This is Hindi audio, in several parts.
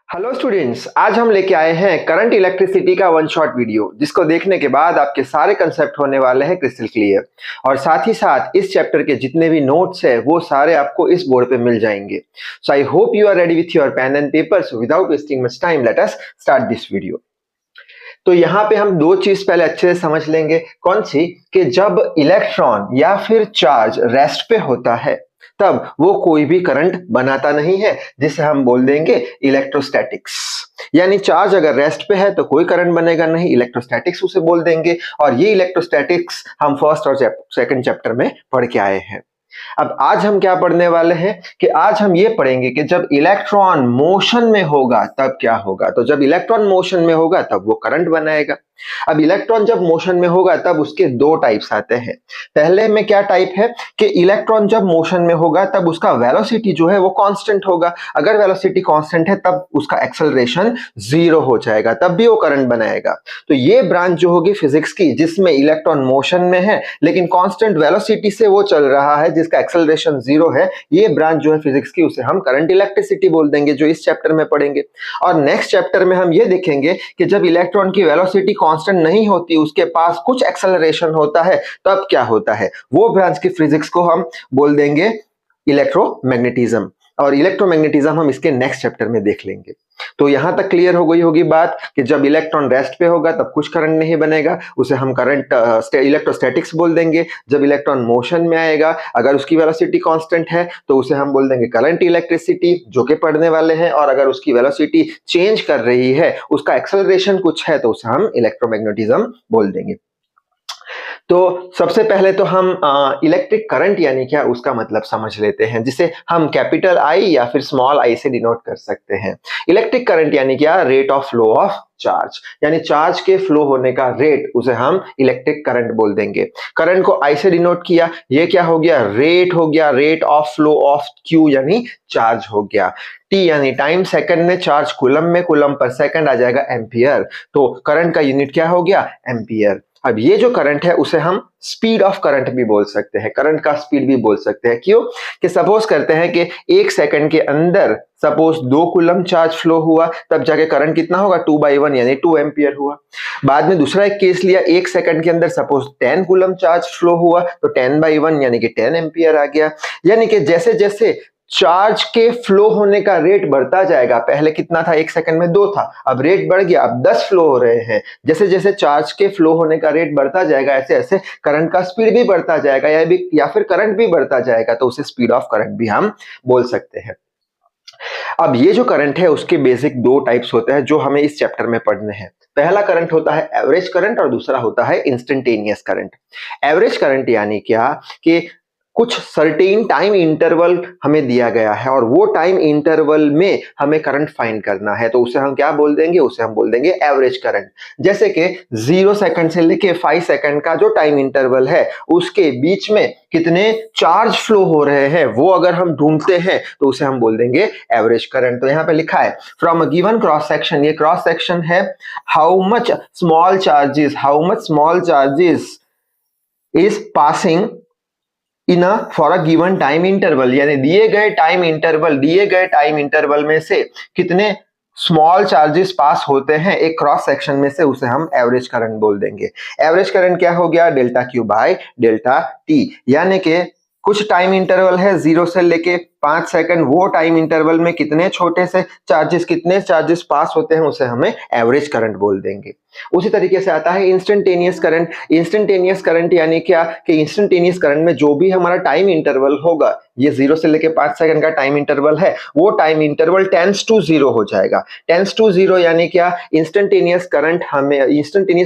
हेलो स्टूडेंट्स, आज हम लेके आए हैं करंट इलेक्ट्रिसिटी का वन शॉट वीडियो, जिसको देखने के बाद आपके सारे कंसेप्ट होने वाले हैं क्रिस्टल क्लियर। और साथ ही साथ इस चैप्टर के जितने भी नोट्स हैं वो सारे आपको इस बोर्ड पे मिल जाएंगे। So I hope you are ready with your pen and paper. So without wasting much time, let us start this video. तो यहाँ पे हम दो चीज पहले अच्छे से समझ लेंगे। कौन सी? कि जब इलेक्ट्रॉन या फिर चार्ज रेस्ट पे होता है तब वो कोई भी करंट बनाता नहीं है, जिसे हम बोल देंगे इलेक्ट्रोस्टैटिक्स। यानी चार्ज अगर रेस्ट पे है तो कोई करंट बनेगा नहीं, इलेक्ट्रोस्टैटिक्स उसे बोल देंगे। और ये इलेक्ट्रोस्टैटिक्स हम फर्स्ट और सेकंड चैप्टर में पढ़ के आए हैं। अब आज हम क्या पढ़ने वाले हैं कि आज हम ये पढ़ेंगे कि जब इलेक्ट्रॉन मोशन में होगा तब क्या होगा। तो जब इलेक्ट्रॉन मोशन में होगा तब वो करंट बनाएगा। अब इलेक्ट्रॉन जब मोशन में होगा तब उसके दो टाइप्स आते हैं। पहले में क्या टाइप है कि इलेक्ट्रॉन जब मोशन में होगा तब उसका वेलोसिटी जो है वो कांस्टेंट होगा। अगर वेलोसिटी कांस्टेंट है तब उसका एक्सेलरेशन जीरो हो जाएगा, तब भी वो करंट बनाएगा। तो ये ब्रांच जो होगी फिजिक्स की, जिसमें इलेक्ट्रॉन मोशन में है लेकिन कांस्टेंट वेलोसिटी से वो चल रहा है, जिसका एक्सेलरेशन जीरो है, ये ब्रांच जो है फिजिक्स की, उसे हम करंट इलेक्ट्रिसिटी बोल देंगे, जो इस चैप्टर में पढ़ेंगे। और नेक्स्ट चैप्टर में हम ये देखेंगे कि जब इलेक्ट्रॉन की वेलोसिटी कांस्टेंट नहीं होती, उसके पास कुछ एक्सेलरेशन होता है, तब क्या होता है, वो ब्रांच की फिजिक्स को हम बोल देंगे इलेक्ट्रोमैग्नेटिज्म। और इलेक्ट्रोमैग्नेटिज्म हम इसके नेक्स्ट चैप्टर में देख लेंगे। तो यहां तक क्लियर हो गई होगी बात कि जब इलेक्ट्रॉन रेस्ट पे होगा तब कुछ करंट नहीं बनेगा, उसे हम करंट इलेक्ट्रोस्टैटिक्स बोल देंगे। जब इलेक्ट्रॉन मोशन में आएगा, अगर उसकी वेलोसिटी कांस्टेंट है तो उसे हम बोल देंगे करंट इलेक्ट्रिसिटी, जो कि पढ़ने वाले हैं। और अगर उसकी वेलोसिटी चेंज कर रही है, उसका एक्सेलरेशन कुछ है, तो उसे हम इलेक्ट्रोमैग्नेटिज्म बोल देंगे। तो सबसे पहले तो हम इलेक्ट्रिक करंट यानी क्या उसका मतलब समझ लेते हैं, जिसे हम कैपिटल आई या फिर स्मॉल आई से डिनोट कर सकते हैं। इलेक्ट्रिक करंट यानी क्या? Rate of flow of charge, यानी चार्ज के फ्लो होने का रेट, उसे हम इलेक्ट्रिक करंट बोल देंगे। करंट को आई से डिनोट किया, ये क्या हो गया? रेट हो गया, rate of flow of Q यानी चार्ज हो गया। टी यानी टाइम, सेकंड में चार्ज कूलम में, कूलम पर सेकंड आ जाएगा एम्पियर। तो करंट का यूनिट क्या हो गया? एम्पियर। अब ये जो करंट है उसे हम स्पीड ऑफ करंट भी बोल सकते हैं, करंट का स्पीड भी बोल सकते हैं। क्यों? कि सपोज करते हैं कि एक सेकंड के अंदर सपोज 2 कूलम चार्ज फ्लो हुआ, तब जाके करंट कितना होगा? 2/1 यानी 2 एम्पियर हुआ। बाद में दूसरा एक केस लिया, एक सेकंड के अंदर सपोज 10 कूलम चार्ज फ्लो हुआ, तो 10/1 यानी कि 10 एम्पियर आ गया। यानी कि जैसे जैसे चार्ज के फ्लो होने का रेट बढ़ता जाएगा, पहले कितना था? एक सेकंड में 2 था, अब रेट बढ़ गया, अब 10 फ्लो हो रहे हैं। जैसे जैसे चार्ज के फ्लो होने का रेट बढ़ता जाएगा, ऐसे ऐसे करंट का स्पीड भी बढ़ता जाएगा, या फिर करंट भी बढ़ता जाएगा, तो उसे स्पीड ऑफ करंट भी हम बोल सकते हैं। अब ये जो करंट है उसके बेसिक दो टाइप्स होते हैं जो हमें इस चैप्टर में पढ़ने हैं। पहला करंट होता है एवरेज करंट और दूसरा होता है इंस्टेंटेनियस करंट। एवरेज करंट यानी क्या कि कुछ सर्टेन टाइम इंटरवल हमें दिया गया है और वो टाइम इंटरवल में हमें करंट फाइंड करना है, तो उसे हम क्या बोल देंगे? उसे हम बोल देंगे एवरेज करंट। जैसे कि 0 सेकंड से लेके 5 सेकंड का जो टाइम इंटरवल है, उसके बीच में कितने चार्ज फ्लो हो रहे हैं, वो अगर हम ढूंढते हैं तो उसे हम बोल देंगे एवरेज करंट। तो यहाँ पे लिखा है from a given cross section, ये क्रॉस सेक्शन है, how much small charges is passing in for a given time interval, यानी दिए गए टाइम इंटरवल में से कितने स्मॉल चार्जेस पास होते हैं एक क्रॉस सेक्शन में से, उसे हम एवरेज करंट बोल देंगे। एवरेज करंट क्या हो गया? Delta Q by delta T. यानी कि कुछ टाइम इंटरवल है 0 से लेके 5 सेकंड, वो टाइम इंटरवल में कितने चार्जेस पास होते हैं, उसे हमें एवरेज करंट बोल देंगे। उसी तरीके से आता है इंस्टेंटेनियस करंट। इंस्टेंटेनियस करंट यानी क्या कि इंस्टेंटेनियस करंट में जो भी हमारा टाइम इंटरवल होगा, ये 0 से लेके 5 सेकंड का टाइम इंटरवल है, वो टाइम इंटरवल टेंड्स टू 0 हो जाएगा। टेंड्स टू 0 यानी क्या? इंस्टेंटेनियस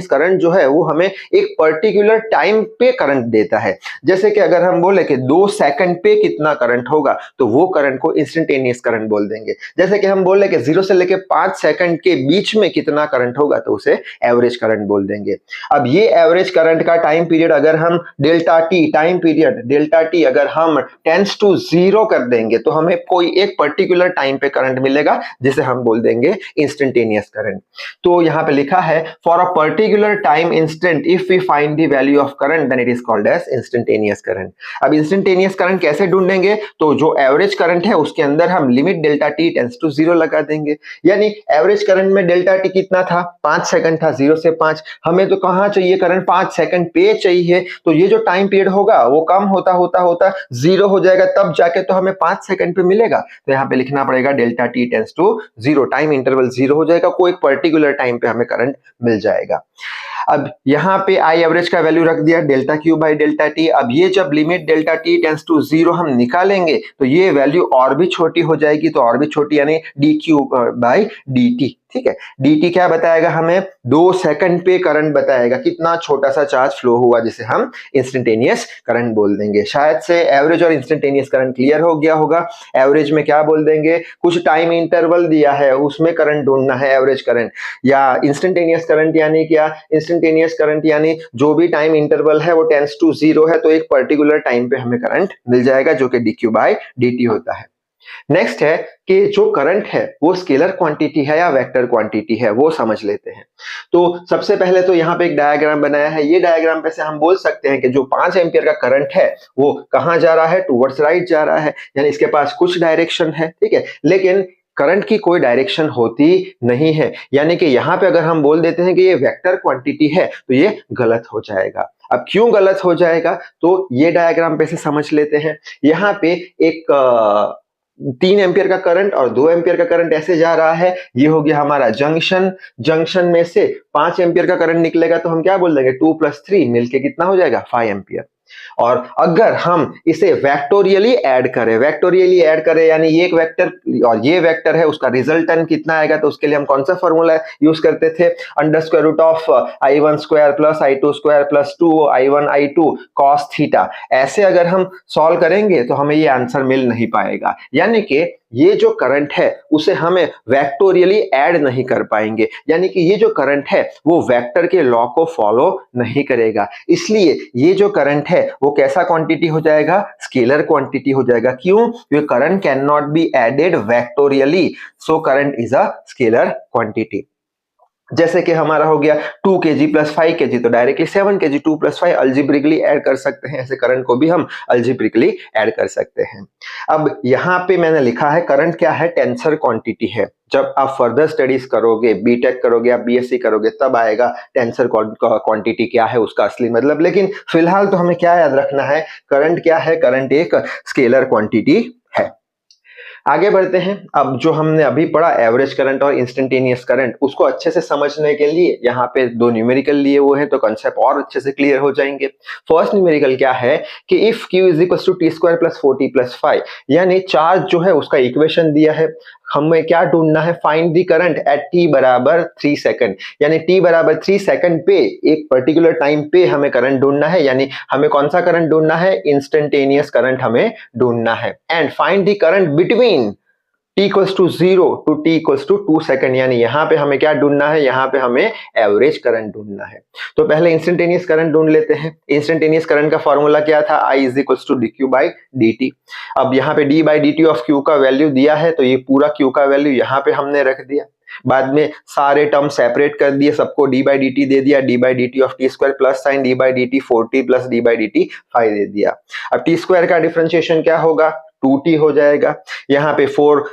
करंट जो है वो हमें एक पर्टिकुलर टाइम पे करंट देता है। जैसे कि अगर हम बोले कि 2 सेकंड पे कितना करंट होगा, तो वो करंट को इंस्टेंटेनियस करंट बोल देंगे। जैसे कि हम बोले कि 0 से लेके 5 सेकंड के बीच में कितना करंट होगा, तो उसे एवरेज करंट बोल देंगे। अब ये एवरेज करंट का टाइम पीरियड अगर हम डेल्टा टी अगर हम टेंड्स टू 0 कर देंगे, तो हमें कोई एक पर्टिकुलर टाइम पे करंट मिलेगा, जिसे हम बोल देंगे इंस्टेंटेनियस करंट। तो यहाँ पे लिखा है for a particular time instant if we find the value of current then it is called as instantaneous current. अब इंस्टेंटेनियस करंट कैसे ढूंढेंगे? तो जो एवरेज करंट है उसके अंदर हम limit delta T tends to 0 लगा देंगे। यानी एवरेज करंट में डेल्टा टी कितना था, 5 सेकंड था, 0 से 5। हमें तो कहां चाहिए करंट, 5 सेकंड पे चाहिए, तो ये जो टाइम पीरियड होगा वो कम होता होता होता 0 हो जाएगा, तब जाके तो हमें 5 सेकंड पे मिलेगा। तो यहाँ पे लिखना पड़ेगा delta T tends to 0, time interval 0 हो जाएगा, कोई एक पर्टिकुलर टाइम पे हमें करंट मिल जाएगा। अब यहाँ पे आई एवरेज का वैल्यू रख दिया delta Q by delta T. अब ये जब limit delta T tends to 0 हम निकालेंगे तो ये वैल्यू और भी छोटी हो जाएगी, तो और भी छोटी यानी D Q by D T. ठीक है, dt क्या बताएगा हमें, 2 सेकंड पे करंट बताएगा, कितना छोटा सा चार्ज फ्लो हुआ, जिसे हम इंस्टेंटेनियस करंट बोल देंगे। शायद से एवरेज और इंस्टेंटेनियस करंट क्लियर हो गया होगा। एवरेज में क्या बोल देंगे, कुछ टाइम इंटरवल दिया है उसमें करंट ढूंढना है एवरेज करंट, या इंस्टेंटेनियस करंट यानी क्या, इंस्टेंटेनियस करंट यानी जो भी टाइम इंटरवल है वो टेंड्स टू 0 है, तो एक पर्टिकुलर टाइम पे हमें करंट मिल जाएगा जो कि dq बाई dt होता है। नेक्स्ट है कि जो करंट है वो स्केलर क्वांटिटी है या वेक्टर क्वांटिटी है, वो समझ लेते हैं। तो सबसे पहले तो यहाँ पे एक डायग्राम बनाया है, ये डायग्राम पे से हम बोल सकते हैं कि जो 5 एम्पियर का करंट है वो कहां जा रहा है, टुवर्ड्स राइट जा रहा है, यानी इसके पास कुछ डायरेक्शन है। ठीक है, लेकिन करंट की कोई डायरेक्शन होती नहीं है, यानी कि यहाँ पे अगर हम बोल देते हैं कि ये वेक्टर क्वांटिटी है तो ये गलत हो जाएगा। अब क्यों गलत हो जाएगा, तो ये डायग्राम पे से समझ लेते हैं। यहाँ पे एक 3 एम्पियर का करंट और 2 एम्पियर का करंट ऐसे जा रहा है, ये हो गया हमारा जंक्शन। जंक्शन में से 5 एम्पियर का करंट निकलेगा तो हम क्या बोल देंगे, 2 + 3 मिलके कितना हो जाएगा, 5 एम्पियर। और अगर हम इसे वेक्टोरियली ऐड करें यानी ये एक वेक्टर और ये वेक्टर है, उसका रिजल्टेंट कितना आएगा, तो उसके लिए हम कौन सा फॉर्मूला यूज करते थे, √of i1² + i2² + 2i1 i2 cos theta. ऐसे अगर हम सॉल्व करेंगे तो हमें ये आंसर मिल नहीं पाएगा, यानी कि ये जो करंट है उसे हमें वेक्टोरियली ऐड नहीं कर पाएंगे, यानी कि ये जो करंट है वो वेक्टर के लॉ को फॉलो नहीं करेगा। इसलिए ये जो करंट है वो कैसा क्वांटिटी हो जाएगा, स्केलर क्वांटिटी हो जाएगा। क्यों, क्योंकि current can not be added vectorially, so current is a scalar quantity. जैसे कि हमारा हो गया 2 kg + 5 kg, तो डायरेक्टली 7 kg 2 + 5 अल्जेब्रिकली ऐड कर सकते हैं, ऐसे करंट को भी हम अल्जेब्रिकली ऐड कर सकते हैं। अब यहाँ पे मैंने लिखा है करंट क्या है, टेंसर क्वांटिटी है। जब आप फर्दर स्टडीज करोगे, बीटेक करोगे, आप बीएससी करोगे, तब आएगा टेंसर क्वांटिटी क्या है, उसका असली मतलब। लेकिन फिलहाल तो हमें क्या याद रखना है, करंट क्या है, करंट एक स्केलर क्वांटिटी है। आगे बढ़ते हैं। अब जो हमने अभी पढ़ा एवरेज करंट और इंस्टेंटेनियस करंट, उसको अच्छे से समझने के लिए यहाँ पे 2 न्यूमेरिकल लिए हुए हैं, तो कंसेप्ट और अच्छे से क्लियर हो जाएंगे। फर्स्ट न्यूमेरिकल क्या है कि इफ q = t² + 4t + 5, यानी चार्ज जो है उसका इक्वेशन दिया है, हमें क्या ढूंढना है, find the current eight t = 3 second, यानी t = 3 सेकंड पे एक पर्टिकुलर टाइम पे हमें करंट ढूंढना है, यानी हमें कौन सा करंट ढूंढना है, इंस्टेंटेनियस करंट हमें ढूंढना है। And find the current between t = 0 to t = 2 second, यानी यहाँ पे हमें क्या ढूंढना है, यहाँ पे हमें एवरेज करंट ढूंढना है। तो पहले इंस्टेंटेनियस करंट ढूंढ लेते हैं। इंस्टेंटेनियस करंट का फॉर्मूला क्या था, I = dq बाई dt। अब यहाँ पे d by dt of q का वैल्यू दिया है, तो ये पूरा q का वैल्यू यहाँ पे हमने रख दिया। बाद में सारे टर्म सेपरेट कर दिए, सबको d बाई dt दे दिया, d by dt of t² plus sign d by dt 4t + d by dt 5 दे दिया। अब t² का डिफरेंशिएशन क्या होगा, 2t हो जाएगा। यहाँ पे 4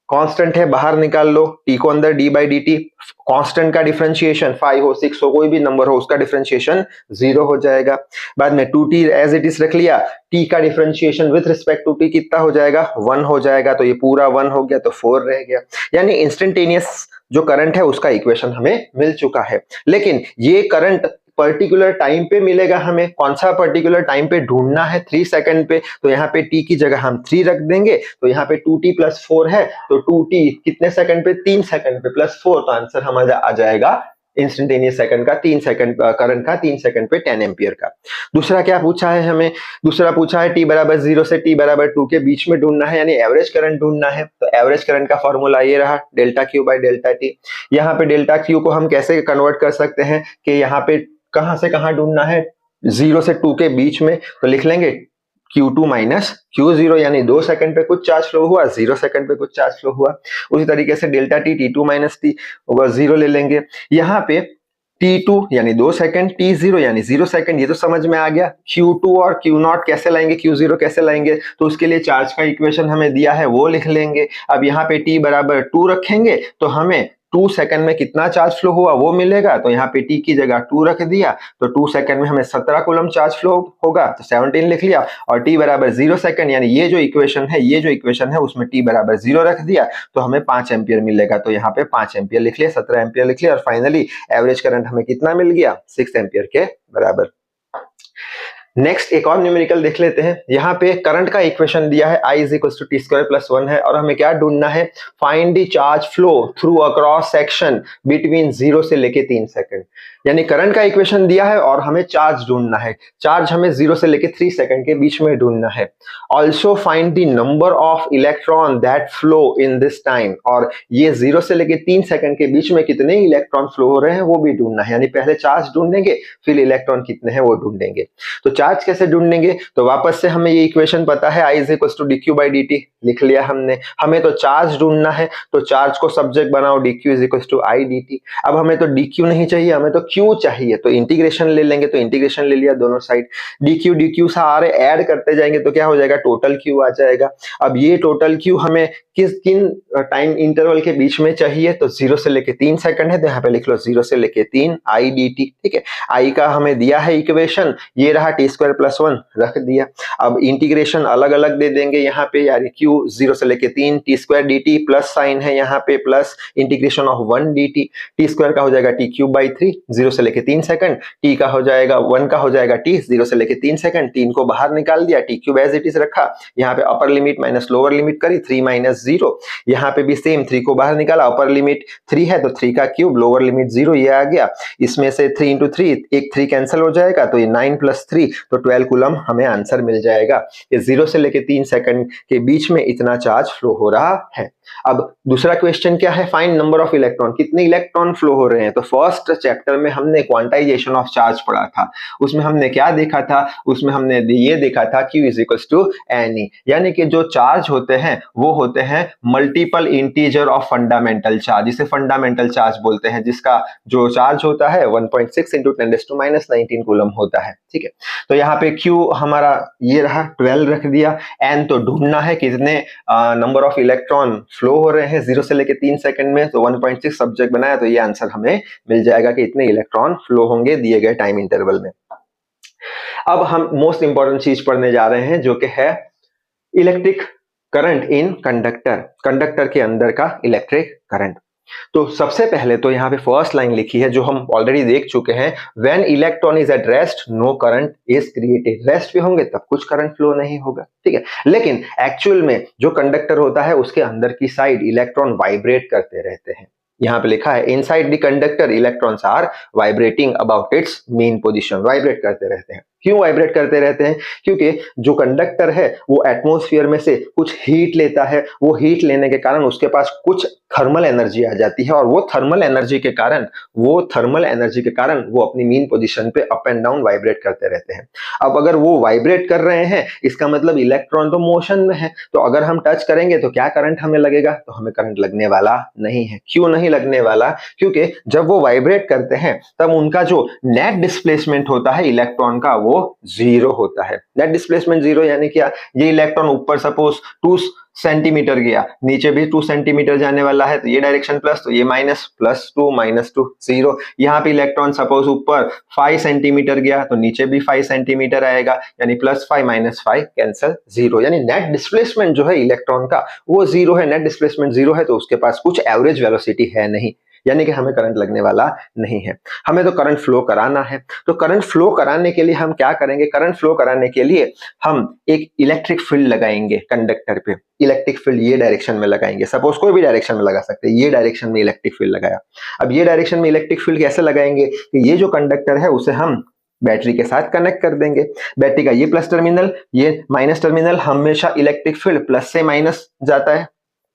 कांस्टेंट है, बाहर निकाल लो, t को अंदर d बाई dt, कांस्टेंट का डिफरेंशिएशन 5 हो 6 हो कोई भी नंबर हो, उसका डिफरेंशिएशन 0 हो जाएगा। बाद में 2t एज इट इज रख लिया, t का differentiation with respect to t कितना हो जाएगा, 1 हो जाएगा, तो ये पूरा 1 हो गया, तो 4 रह गया। यानी इंस्टेंटेनियस जो करंट है उसका इक्वेशन हमें मिल चुका है। लेकिन ये करंट पर्टिकुलर टाइम पे मिलेगा, हमें कौन सा पर्टिकुलर टाइम पे ढूंढना है, 3 सेकंड पे, तो यहाँ पे t की जगह हम 3 रख देंगे, तो यहाँ पे 2t + 4 है, तो 2t कितने सेकंड पे, 3 सेकंड पे + 4, तो आंसर हमारा आ जाएगा इंस्टेंटेनियस सेकंड का 3 सेकंड करंट का 3 सेकंड पे 10 एम्पियर का। दूसरा क्या पूछा है हमें, दूसरा पूछा है t = 0 से t = 2 के बीच में ढूंढना है, यानी एवरेज करंट ढूंढना है। तो एवरेज करंट का फॉर्मूला ये रहा, delta q by delta t। यहाँ पे डेल्टा q को हम कैसे कन्वर्ट कर सकते हैं कि यहाँ पे कहां से कहां ढूंढना है, 0 से 2 के बीच में, तो लिख लेंगे Q2 - Q0, यानी 2 सेकंड पे कुछ चार्ज फ्लो हुआ, 0 सेकंड पे कुछ चार्ज फ्लो हुआ। उसी तरीके से डेल्टा t T2 - T होगा 0 ले लेंगे। यहाँ पे T2 यानी 2 सेकंड, T0 यानी 0 सेकंड, ये तो समझ में आ गया। Q2 और Q0 कैसे लाएंगे, Q0 कैसे लाएंगे, तो उसके लिए चार्ज का इक्वेशन हमें दिया है वो लिख लेंगे। अब यहाँ पे T बराबर 2 रखेंगे तो हमें 2 सेकंड में कितना चार्ज फ्लो हुआ वो मिलेगा, तो यहाँ पे T की जगह 2 रख दिया तो 2 सेकंड में हमें 17 कूलम चार्ज फ्लो होगा, तो 17 लिख लिया। और T बराबर 0 सेकंड यानी ये जो इक्वेशन है उसमें T बराबर 0 रख दिया तो हमें 5 एम्पियर मिलेगा, तो यहाँ पे 5 एम्पियर लिख लिया, 17 एम्पियर लिख लिया और फाइनली एवरेज करंट हमें कितना मिल गया, 6 एम्पियर के बराबर। नेक्स्ट एक और न्यूमेरिकल देख लेते हैं। यहाँ पे करंट का इक्वेशन दिया है I is equal to T square plus 1 है और हमें क्या ढूंढना है, find the charge flow through a cross section between 0 से लेके 3 सेकंड। यानी करंट का इक्वेशन दिया है और हमें चार्ज ढूंढना है, चार्ज हमें 0 से लेके 3 सेकंड के बीच में ढूंढना है। Also find the number of electron that flow in this time, और ये 0 से लेके 3 सेकंड के बीच में कितने इलेक्ट्रॉन फ्लो हो रहे हैं वो भी ढूंढना है। यानी पहले चार्ज ढूंढेंगे फिर इलेक्ट्रॉन कितने हैं वो ढूंढेंगे। तो चार्ज कैसे ढूंढेंगे, तो वापस से हमें ये इक्वेशन पता है I is equal to D Q by D T, लिख लिया हमने। हमें तो चार्ज ढूंढना है तो चार्ज को सब्जेक्ट बनाओ, D Q is equal to I D T. अब हमें तो डी क्यू नहीं चाहिए, हमें तो क्यू चाहिए, तो इंटीग्रेशन ले लेंगे, तो इंटीग्रेशन ले लिया दोनों साइड, डी क्यू सारे ऐड करते जाएंगे तो क्या हो जाएगा, टोटल क्यू आ जाएगा। अब ये टोटल क्यू हमें किन टाइम इंटरवल के बीच में चाहिए, तो 0 से लेके 3 सेकंड है तो यहाँ पे लिख लो 0 से लेके 3 आई डी टी, ठीक है। आई का हमें दिया है इक्वेशन, ये रहा टी स्क्वायर प्लस 1 रख दिया। अब इंटीग्रेशन अलग अलग दे देंगे यहाँ पे, यानी क्यू 0 से लेके 3 T square D T plus sign है यहाँ पे plus integration of 1 D T, T square का हो जाएगा टी क्यूब बाई 3 0 से लेके 3 सेकंड, टी का हो जाएगा 1 का हो जाएगा टी 0 से लेके 3 सेकंड, 3 को बाहर निकाल दिया, T cube as it is रखा, यहाँ पे upper limit minus lower limit करी 3 माइनस 0, यहाँ पे भी सेम 3 को बाहर निकाला, अपर लिमिट 3 है तो 3 का क्यूब, लोअर लिमिट 0, ये आ गया। इसमें से 3 इंटू 3 एक 3 कैंसिल हो जाएगा तो ये 9 प्लस 3 तो 12 कूलम हमें आंसर मिल जाएगा। ये 0 से लेके 3 सेकंड के बीच में इतना चार्ज फ्लो हो रहा है। अब दूसरा क्वेश्चन क्या है, फाइंड नंबर ऑफ इलेक्ट्रॉन, कितने इलेक्ट्रॉन फ्लो हो रहे हैं। तो फर्स्ट चैप्टर में हमने क्वांटाइजेशन ऑफ चार्ज पढ़ा था, उसमें हमने क्या देखा था, उसमें हमने ये देखा था Q is equal to n, यानी कि जो चार्ज होते हैं वो होते हैं multiple integer of fundamental charge, जिसे फंडामेंटल चार्ज बोलते हैं, जिसका जो चार्ज होता है 1.6 इंटू 10⁻⁻19 कूलम होता है, ठीक है। तो यहाँ पे Q हमारा ये रहा 12 रख दिया, N तो ढूंढना है कितने नंबर ऑफ इलेक्ट्रॉन फ्लो हो रहे हैं 0 से लेके 3 सेकंड में, तो 1.6 सब्जेक्ट बनाया तो ये आंसर हमें मिल जाएगा कि इतने इलेक्ट्रॉन फ्लो होंगे दिए गए टाइम इंटरवल में। अब हम मोस्ट इंपॉर्टेंट चीज पढ़ने जा रहे हैं जो कि है electric current in conductor, conductor के अंदर का इलेक्ट्रिक करंट। तो सबसे पहले तो यहाँ पे फर्स्ट लाइन लिखी है जो हम ऑलरेडी देख चुके हैं, when electron is at rest no current is created, rest पे होंगे तब कुछ करंट फ्लो नहीं होगा, ठीक है। लेकिन एक्चुअल में जो कंडक्टर होता है उसके अंदर की साइड इलेक्ट्रॉन वाइब्रेट करते रहते हैं। यहाँ पे लिखा है inside the conductor electrons are vibrating about its mean position, vibrate करते रहते हैं। क्यों वाइब्रेट करते रहते हैं, क्योंकि जो कंडक्टर है वो एटमॉस्फेयर में से कुछ हीट लेता है, वो हीट लेने के कारण उसके पास कुछ थर्मल एनर्जी आ जाती है और वो थर्मल एनर्जी के कारण वो अपनी मेन पोजीशन पे अप एंड डाउन वाइब्रेट करते रहते हैं। अब अगर वो वाइब्रेट कर रहे हैं इसका मतलब इलेक्ट्रॉन तो मोशन में है, तो अगर हम टच करेंगे तो क्या करंट हमें लगेगा, तो हमें करंट लगने वाला नहीं है। क्यों नहीं लगने वाला, क्योंकि जब वो वाइब्रेट करते हैं तब उनका जो नेट डिस्प्लेसमेंट होता है इलेक्ट्रॉन का वो 0 होता है। नेट डिस्प्लेसमेंट 0 यानी क्या, ये इलेक्ट्रॉन ऊपर सपोज 2 सेंटीमीटर गया, नीचे भी 2 सेंटीमीटर जाने वाला है, तो ये डायरेक्शन प्लस तो ये माइनस, +2 -2 0। यहाँ पे इलेक्ट्रॉन सपोज ऊपर 5 सेंटीमीटर गया तो नीचे भी 5 सेंटीमीटर आएगा, यानी +5 -5 कैंसल 0, यानी नेट डिस्प्लेसमेंट जो है इलेक्ट्रॉन का वो 0 है। नेट डिस्प्लेसमेंट 0 है तो उसके पास कुछ एवरेज वेलोसिटी है नहीं, यानी कि हमें करंट लगने वाला नहीं है। हमें तो करंट फ्लो कराना है, तो करंट फ्लो कराने के लिए हम क्या करेंगे, करंट फ्लो कराने के लिए हम एक इलेक्ट्रिक फील्ड लगाएंगे कंडक्टर पे। इलेक्ट्रिक फील्ड ये डायरेक्शन में लगाएंगे, सपोज कोई भी डायरेक्शन में लगा सकते हैं, ये डायरेक्शन में इलेक्ट्रिक फील्ड लगाया। अब ये डायरेक्शन में इलेक्ट्रिक फील्ड कैसे लगाएंगे कि ये जो कंडक्टर है उसे हम बैटरी के साथ कनेक्ट कर देंगे। बैटरी का ये प्लस टर्मिनल, ये माइनस टर्मिनल, हमेशा इलेक्ट्रिक फील्ड प्लस से माइनस जाता है,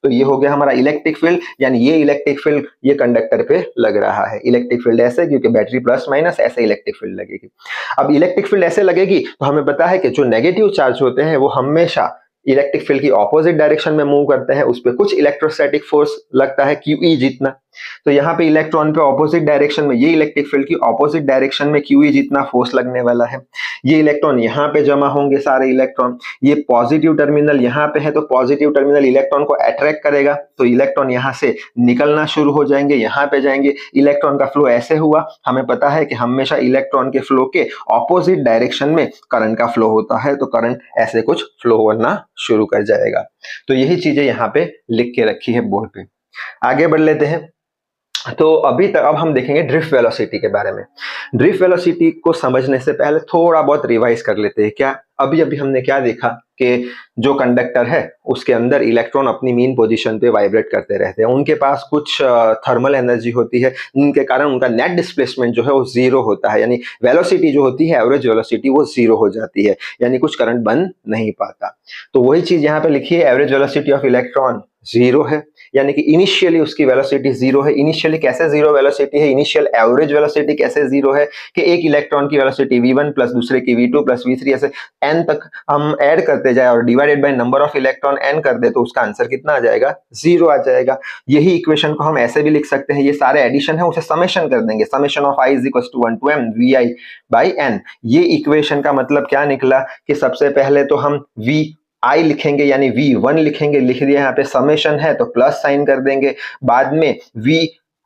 तो ये हो गया हमारा इलेक्ट्रिक फील्ड, यानी ये इलेक्ट्रिक फील्ड ये कंडक्टर पे लग रहा है। इलेक्ट्रिक फील्ड ऐसे, क्योंकि बैटरी प्लस माइनस, ऐसे इलेक्ट्रिक फील्ड लगेगी। अब इलेक्ट्रिक फील्ड ऐसे लगेगी तो हमें पता है कि जो नेगेटिव चार्ज होते हैं वो हमेशा इलेक्ट्रिक फील्ड की ऑपोजिट डायरेक्शन में मूव करते हैं, उस पर कुछ इलेक्ट्रोस्टैटिक फोर्स लगता है QE जितना, तो यहाँ पे इलेक्ट्रॉन पे ऑपोजिट डायरेक्शन में, ये इलेक्ट्रिक फील्ड की ऑपोजिट डायरेक्शन में QE जितना फोर्स लगने वाला है। ये इलेक्ट्रॉन यहाँ पे जमा होंगे सारे इलेक्ट्रॉन, ये पॉजिटिव टर्मिनल यहाँ पे है तो पॉजिटिव टर्मिनल इलेक्ट्रॉन को अट्रैक्ट करेगा, तो इलेक्ट्रॉन यहाँ से निकलना शुरू हो जाएंगे, यहाँ पे जाएंगे। इलेक्ट्रॉन का फ्लो ऐसे हुआ, हमें पता है कि हमेशा इलेक्ट्रॉन के फ्लो के ऑपोजिट डायरेक्शन में करंट का फ्लो होता है, तो करंट ऐसे कुछ फ्लो होना शुरू कर जाएगा। तो यही चीजें यहाँ पे लिख के रखी है बोर्ड पे। आगे बढ़ लेते हैं। तो अब हम देखेंगे ड्रिफ्ट वेलोसिटी के बारे में। ड्रिफ्ट वेलोसिटी को समझने से पहले थोड़ा बहुत रिवाइज कर लेते हैं। क्या अभी हमने क्या देखा कि जो कंडक्टर है उसके अंदर इलेक्ट्रॉन अपनी मीन पोजीशन पे वाइब्रेट करते रहते हैं, उनके पास कुछ थर्मल एनर्जी होती है, जिनके कारण उनका नेट डिस्प्लेसमेंट जो है वो जीरो होता है, यानी वेलोसिटी जो होती है एवरेज वेलोसिटी वो जीरो हो जाती है, यानी कुछ करंट बन नहीं पाता। तो वही चीज यहाँ पे लिखी है, average velocity of electron zero है, यानी कि इनिशियली उसकी वेलोसिटी जीरो है। इनिशियली कैसे जीरो वेलोसिटी है, इनिशियल एवरेज वेलोसिटी कैसे जीरो है कि एक इलेक्ट्रॉन की वेलोसिटी v1 प्लस दूसरे की v2 प्लस v3 ऐसे n तक हम ऐड करते जाए और divided by number of electron n कर दे तो उसका आंसर कितना आ जाएगा, जीरो आ जाएगा। यही इक्वेशन को हम ऐसे भी लिख सकते हैं, ये सारे एडिशन है उसे समेशन कर देंगे, summation of i is equal to 1 to m vi by n। ये इक्वेशन का मतलब क्या निकला कि सबसे पहले तो हम I लिखेंगे यानी V1 लिखेंगे, लिख दिया यहाँ पे, समेशन है तो प्लस साइन कर देंगे, बाद में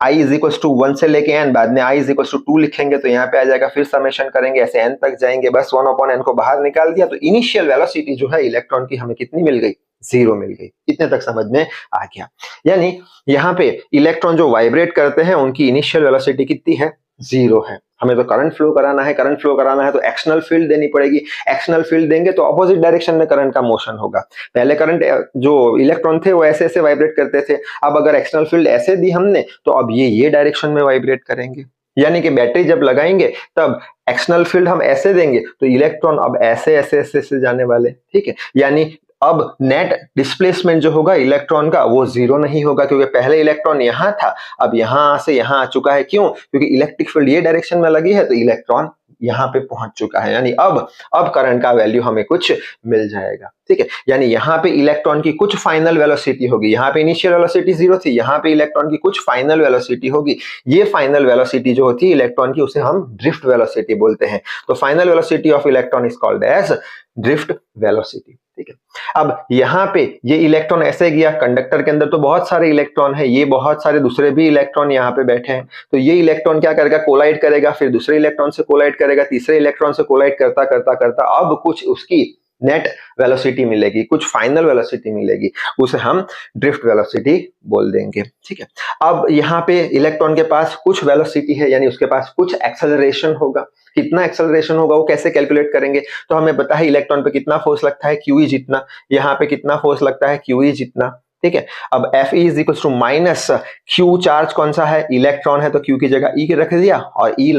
I इज इक्वल टू 1 से लेके n, बाद में I इज इक्वल टू 2 लिखेंगे तो यहाँ पे आ जाएगा, फिर समेशन करेंगे ऐसे n तक जाएंगे, बस 1 अपॉन n को बाहर निकाल दिया तो इनिशियल वेलोसिटी जो है इलेक्ट्रॉन की हमें कितनी मिल गई, जीरो मिल गई। इतने तक समझ में आ गया। यानी यहाँ पे इलेक्ट्रॉन जो वाइब्रेट करते हैं उनकी इनिशियल वेलोसिटी कितनी है, जीरो है। हमें तो करंट फ्लो कराना है, करंट फ्लो कराना है तो एक्सटर्नल फील्ड देनी पड़ेगी, एक्सटर्नल फील्ड देंगे तो ऑपोजिट डायरेक्शन में करंट का मोशन होगा। पहले करंट जो इलेक्ट्रॉन थे वो ऐसे ऐसे वाइब्रेट करते थे, अब अगर एक्सटर्नल फील्ड ऐसे दी हमने तो अब ये डायरेक्शन में वाइब्रेट करेंगे, यानी कि बैटरी जब लगाएंगे तब एक्सटर्नल फील्ड हम ऐसे देंगे तो इलेक्ट्रॉन अब ऐसे ऐसे ऐसे ऐसे जाने वाले, ठीक है। यानी अब नेट डिस्प्लेसमेंट जो होगा इलेक्ट्रॉन का वो जीरो नहीं होगा, क्योंकि पहले इलेक्ट्रॉन यहां था अब यहां से यहां आ चुका है। क्यों? क्योंकि इलेक्ट्रिक फील्ड ये डायरेक्शन में लगी है तो इलेक्ट्रॉन यहां पे पहुंच चुका है, यानी अब करंट का वैल्यू हमें कुछ मिल जाएगा, ठीक है। यानी यहाँ पे इलेक्ट्रॉन की कुछ फाइनल वेलोसिटी होगी, यहाँ पे इनिशियल वेलोसिटी जीरो थी, यहाँ पे इलेक्ट्रॉन की कुछ फाइनल वेलोसिटी होगी। ये फाइनल वेलोसिटी जो होती है इलेक्ट्रॉन की उसे हम ड्रिफ्ट वेलोसिटी बोलते हैं। तो final velocity of electron is called as drift velocity, ठीक है। अब यहाँ पे ये इलेक्ट्रॉन ऐसे गया, कंडक्टर के अंदर तो बहुत सारे इलेक्ट्रॉन है, ये बहुत सारे दूसरे भी इलेक्ट्रॉन यहाँ पे बैठे हैं, तो ये इलेक्ट्रॉन क्या करेगा, कोलाइड करेगा, फिर दूसरे इलेक्ट्रॉन से कोलाइड करेगा, तीसरे इलेक्ट्रॉन से कोलाइड करता करता करता अब कुछ उसकी नेट वेलोसिटी मिलेगी, कुछ फाइनल वेलोसिटी मिलेगी, उसे हम ड्रिफ्ट वेलोसिटी बोल देंगे, ठीक है। अब यहाँ पे इलेक्ट्रॉन के पास कुछ वेलोसिटी है, यानी उसके पास कुछ एक्सेलरेशन होगा। कितना एक्सेलरेशन होगा वो कैसे कैलकुलेट करेंगे, तो हमें पता है इलेक्ट्रॉन पे कितना फोर्स लगता है, QE जितना, यहाँ पे कितना फोर्स लगता है, QE जितना, ठीक है। अब Fe is equal to minus Q, charge कौन सा है, इलेक्ट्रॉन है तो Q की जगह E रख दिया और E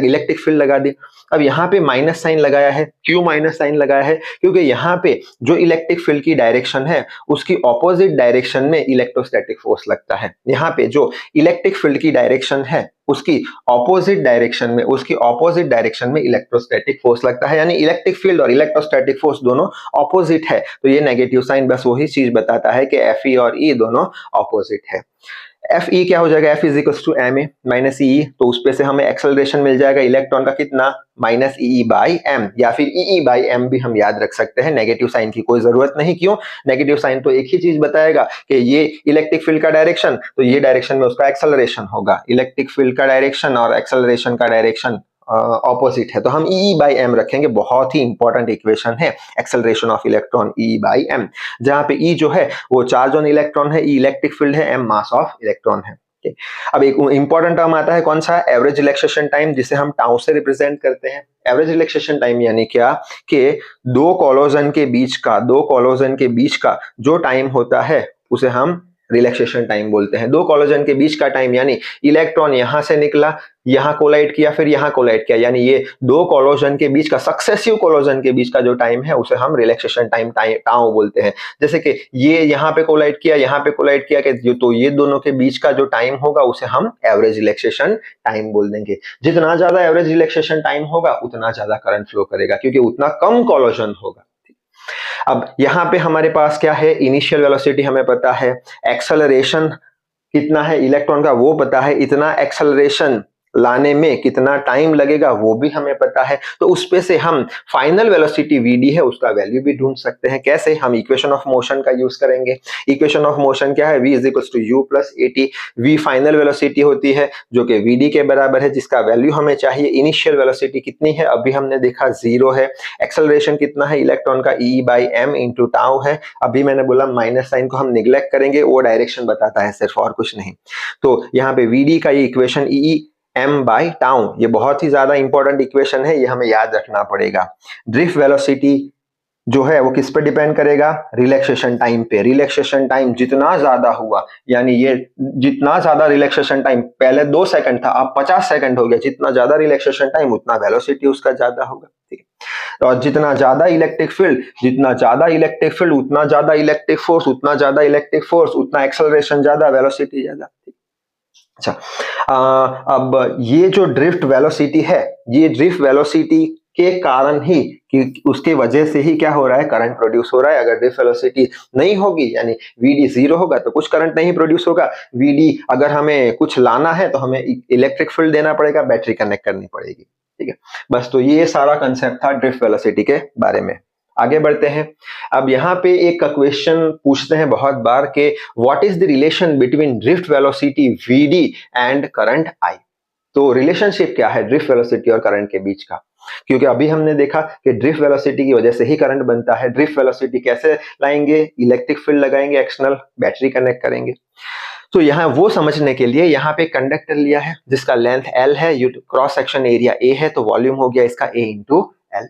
इलेक्ट्रिक फील्ड लगा दी। अब यहाँ पे माइनस साइन लगाया है, क्यों माइनस साइन लगाया है, क्योंकि यहाँ पे जो इलेक्ट्रिक फील्ड की डायरेक्शन है उसकी ऑपोजिट डायरेक्शन में इलेक्ट्रोस्टैटिक फोर्स लगता है। यहाँ पे जो इलेक्ट्रिक फील्ड की डायरेक्शन है उसकी ऑपोजिट डायरेक्शन में इलेक्ट्रोस्टैटिक फोर्स लगता है, यानी इलेक्ट्रिक फील्ड और इलेक्ट्रोस्टैटिक फोर्स दोनों ऑपोजिट है, तो ये नेगेटिव साइन बस वही चीज बताता है कि Fe और E दोनों ऑपोजिट है। Fe क्या हो जाएगा, F is equal to ma minus E, तो उस पे से हमें एक्सेलरेशन मिल जाएगा इलेक्ट्रॉन का कितना, माइनस ई बाई एम, या फिर ई बाई एम भी हम याद रख सकते हैं, नेगेटिव साइन की कोई जरूरत नहीं। क्यों? नेगेटिव साइन तो एक ही चीज बताएगा कि ये इलेक्ट्रिक फील्ड का डायरेक्शन, तो ये डायरेक्शन में उसका एक्सेलरेशन होगा, इलेक्ट्रिक फील्ड का डायरेक्शन और एक्सेलरेशन का डायरेक्शन ऑपोजिट है, तो हम ई बाई एम रखेंगे। बहुत ही इंपॉर्टेंट इक्वेशन है acceleration of electron, E by M, जहां पे ई जो है वो चार्ज ऑन इलेक्ट्रॉन है, ई इलेक्ट्रिक फील्ड है, एम मास ऑफ इलेक्ट्रॉन है। अब एक इंपॉर्टेंट टर्म आता है कौन सा, एवरेज रिलैक्सेशन टाइम, जिसे हम टाउ से रिप्रेजेंट करते हैं। एवरेज रिलैक्सेशन टाइम यानी क्या कि दो कोलोजन के बीच का जो टाइम होता है उसे हम रिलैक्सेशन टाइम बोलते हैं। दो कोलोजन के बीच का टाइम, यानी इलेक्ट्रॉन यहां से निकला, यहां कोलाइड किया, फिर यहां कोलाइड किया, यानी ये दो कोलोजन के बीच का, सक्सेसिव कोलोजन के बीच का जो टाइम है उसे हम रिलैक्सेशन टाइम टाउ बोलते हैं। जैसे कि ये यहां पे कोलाइड किया, यहां पे कोलाइड किया, कि तो ये दोनों के बीच का जो टाइम होगा उसे हम एवरेज रिलैक्सेशन टाइम बोल देंगे। जितना ज्यादा एवरेज रिलैक्सेशन टाइम होगा उतना ज्यादा करंट फ्लो करेगा, क्योंकि उतना कम कोलोजन होगा। अब यहां पे हमारे पास क्या है, इनिशियल वेलोसिटी हमें पता है, एक्सेलरेशन कितना है इलेक्ट्रॉन का वो पता है, इतना एक्सेलरेशन लाने में कितना टाइम लगेगा वो भी हमें पता है। तो उस पे से हम फाइनल वेलोसिटी vd है उसका वैल्यू भी ढूंढ सकते हैं। कैसे? हम इक्वेशन ऑफ मोशन का यूज करेंगे। इक्वेशन ऑफ मोशन क्या है? v is equal to u plus at। v final velocity होती है जो कि vd के बराबर है, जिसका वैल्यू हमें चाहिए। इनिशियल वेलोसिटी कितनी है? अभी हमने देखा 0 है। एक्सेलरेशन कितना है इलेक्ट्रॉन का? e by m into tau है। अभी मैंने बोला माइनस साइन को हम निग्लेक्ट करेंगे, वो डायरेक्शन बताता है सिर्फ, और कुछ नहीं। तो यहाँ पे vd का ये equation e m by tau, ये बहुत ही ज्यादा इंपॉर्टेंट इक्वेशन है, ये हमें याद रखना पड़ेगा। ड्रिफ्ट वेलोसिटी जो है वो किस पे डिपेंड करेगा? रिलैक्सेशन टाइम पे। रिलैक्सेशन टाइम जितना ज्यादा हुआ, यानी ये जितना ज्यादा रिलैक्सेशन टाइम, पहले 2 सेकंड था अब 50 सेकंड हो गया, जितना ज्यादा रिलैक्सेशन टाइम उतना वेलोसिटी उसका ज्यादा होगा। ठीक है, और जितना ज्यादा इलेक्ट्रिक फील्ड, जितना ज्यादा इलेक्ट्रिक फील्ड उतना ज्यादा इलेक्ट्रिक फोर्स, उतना ज्यादा इलेक्ट्रिक फोर्स उतना एक्सेलरेशन ज्यादा, वेलोसिटी ज्यादा। अच्छा, अब ये जो ड्रिफ्ट वेलोसिटी है, ये ड्रिफ्ट वेलोसिटी के कारण ही, कि उसके वजह से ही क्या हो रहा है? करंट प्रोड्यूस हो रहा है। अगर ड्रिफ्ट वेलोसिटी नहीं होगी, यानी vd 0 होगा, तो कुछ करंट नहीं प्रोड्यूस होगा। vd अगर हमें कुछ लाना है तो हमें इलेक्ट्रिक फील्ड देना पड़ेगा, बैटरी कनेक्ट करनी पड़ेगी। ठीक है, बस तो ये सारा कंसेप्ट था ड्रिफ्ट वेलोसिटी के बारे में। आगे बढ़ते हैं। अब यहाँ पे एक क्वेश्चन पूछते हैं बहुत बार के what is the relation between drift velocity vd and current I। तो रिलेशनशिप क्या है ड्रिफ्ट वेलोसिटी और करंट के बीच का? क्योंकि अभी हमने देखा कि ड्रिफ्ट वेलोसिटी की वजह से ही करंट बनता है। ड्रिफ्ट वेलोसिटी कैसे लाएंगे? इलेक्ट्रिक फील्ड लगाएंगे, एक्सटर्नल बैटरी कनेक्ट करेंगे। तो यहाँ वो समझने के लिए यहाँ पे कंडक्टर लिया है जिसका लेंथ L है, क्रॉस सेक्शन एरिया A है, तो वॉल्यूम हो गया इसका A इंटू L।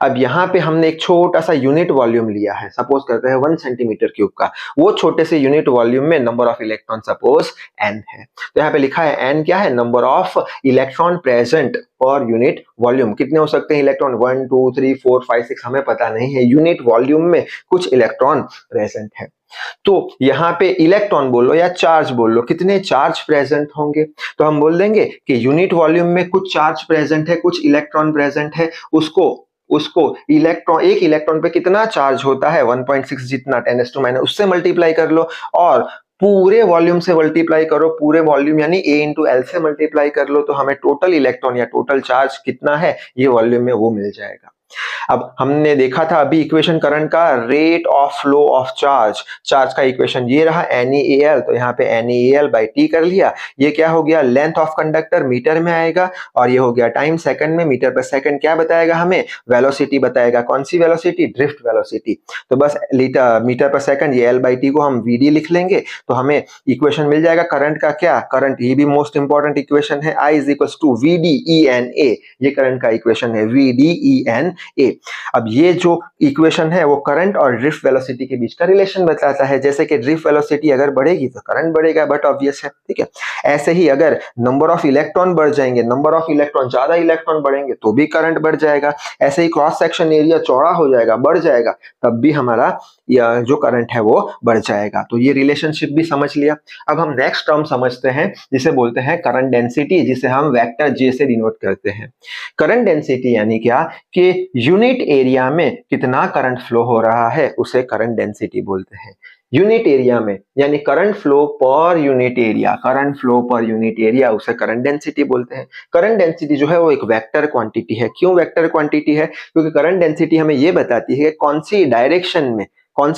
अब यहाँ पे हमने एक छोटा सा यूनिट वॉल्यूम लिया है, सपोज करते हैं 1 सेंटीमीटर क्यूब का। वो छोटे से यूनिट वॉल्यूम में number of electron suppose n है, तो यहाँ पे लिखा है n क्या है? Number of electron present per unit volume. कितने हो सकते हैं इलेक्ट्रॉन? 1 2 3 4 5 6 हमें पता नहीं है, यूनिट वॉल्यूम में कुछ इलेक्ट्रॉन प्रेजेंट है। तो यहाँ पे इलेक्ट्रॉन बोलो या चार्ज बोलो, कितने चार्ज प्रेजेंट होंगे? तो हम बोल देंगे कि यूनिट वॉल्यूम में कुछ चार्ज प्रेजेंट है, कुछ इलेक्ट्रॉन प्रेजेंट है। उसको इलेक्ट्रॉन, एक इलेक्ट्रॉन पे कितना चार्ज होता है? 1.6 जितना 10⁻⁻, उससे मल्टीप्लाई कर लो और पूरे वॉल्यूम से मल्टीप्लाई करो। पूरे वॉल्यूम यानी A इंटू L से मल्टीप्लाई कर लो, तो हमें टोटल इलेक्ट्रॉन या टोटल चार्ज कितना है ये वॉल्यूम में वो मिल जाएगा। अब हमने देखा था अभी इक्वेशन करंट का, rate of flow of charge, charge का इक्वेशन ये रहा NeAl, तो यहाँ पे NeAl बाई T कर लिया। ये क्या हो गया? लेंथ ऑफ कंडक्टर मीटर में आएगा, और ये हो गया टाइम सेकंड में। मीटर पर सेकंड क्या बताएगा हमें? वेलोसिटी बताएगा। कौन सी वेलोसिटी? Drift velocity. तो बस मीटर पर सेकंड, ये L बाई T को हम Vd लिख लेंगे, तो हमें इक्वेशन मिल जाएगा करंट का। क्या करंट? ये भी मोस्ट इंपॉर्टेंट इक्वेशन है, I is equal to Vd ENA। ये करंट का इक्वेशन है, Vd ENA। अब ये जो इक्वेशन है वो करंट और ड्रिफ्ट वेलोसिटी के बीच का रिलेशन बताता है। जैसे कि ड्रिफ्ट वेलोसिटी अगर बढ़ेगी तो करंट बढ़ेगा, बट ऑब्वियस है। ठीक है, ऐसे ही अगर नंबर ऑफ इलेक्ट्रॉन बढ़ जाएंगे, नंबर ऑफ इलेक्ट्रॉन, ज्यादा इलेक्ट्रॉन बढ़ेंगे तो भी करंट बढ़ जाएगा। ऐसे ही क्रॉस सेक्शन एरिया चौड़ा हो जाएगा, बढ़ जाएगा, तब भी हमारा जो करंट है वो बढ़ जाएगा। तो ये रिलेशनशिप भी समझ लिया। अब हम नेक्स्ट टर्म समझते हैं जिसे बोलते हैं करंट डेंसिटी, जिसे हम वेक्टर J से डिनोट करते हैं। करंट डेंसिटी यानी क्या कि यूनिट एरिया में कितना करंट फ्लो हो रहा है उसे करंट डेंसिटी बोलते हैं। यूनिट एरिया में यानी current flow per unit area, current flow per unit area, उसे करंट डेंसिटी बोलते हैं। करंट डेंसिटी जो है वो एक वेक्टर क्वांटिटी है। क्यों वेक्टर क्वांटिटी है? क्योंकि करंट डेंसिटी हमें ये बताती है कौन सी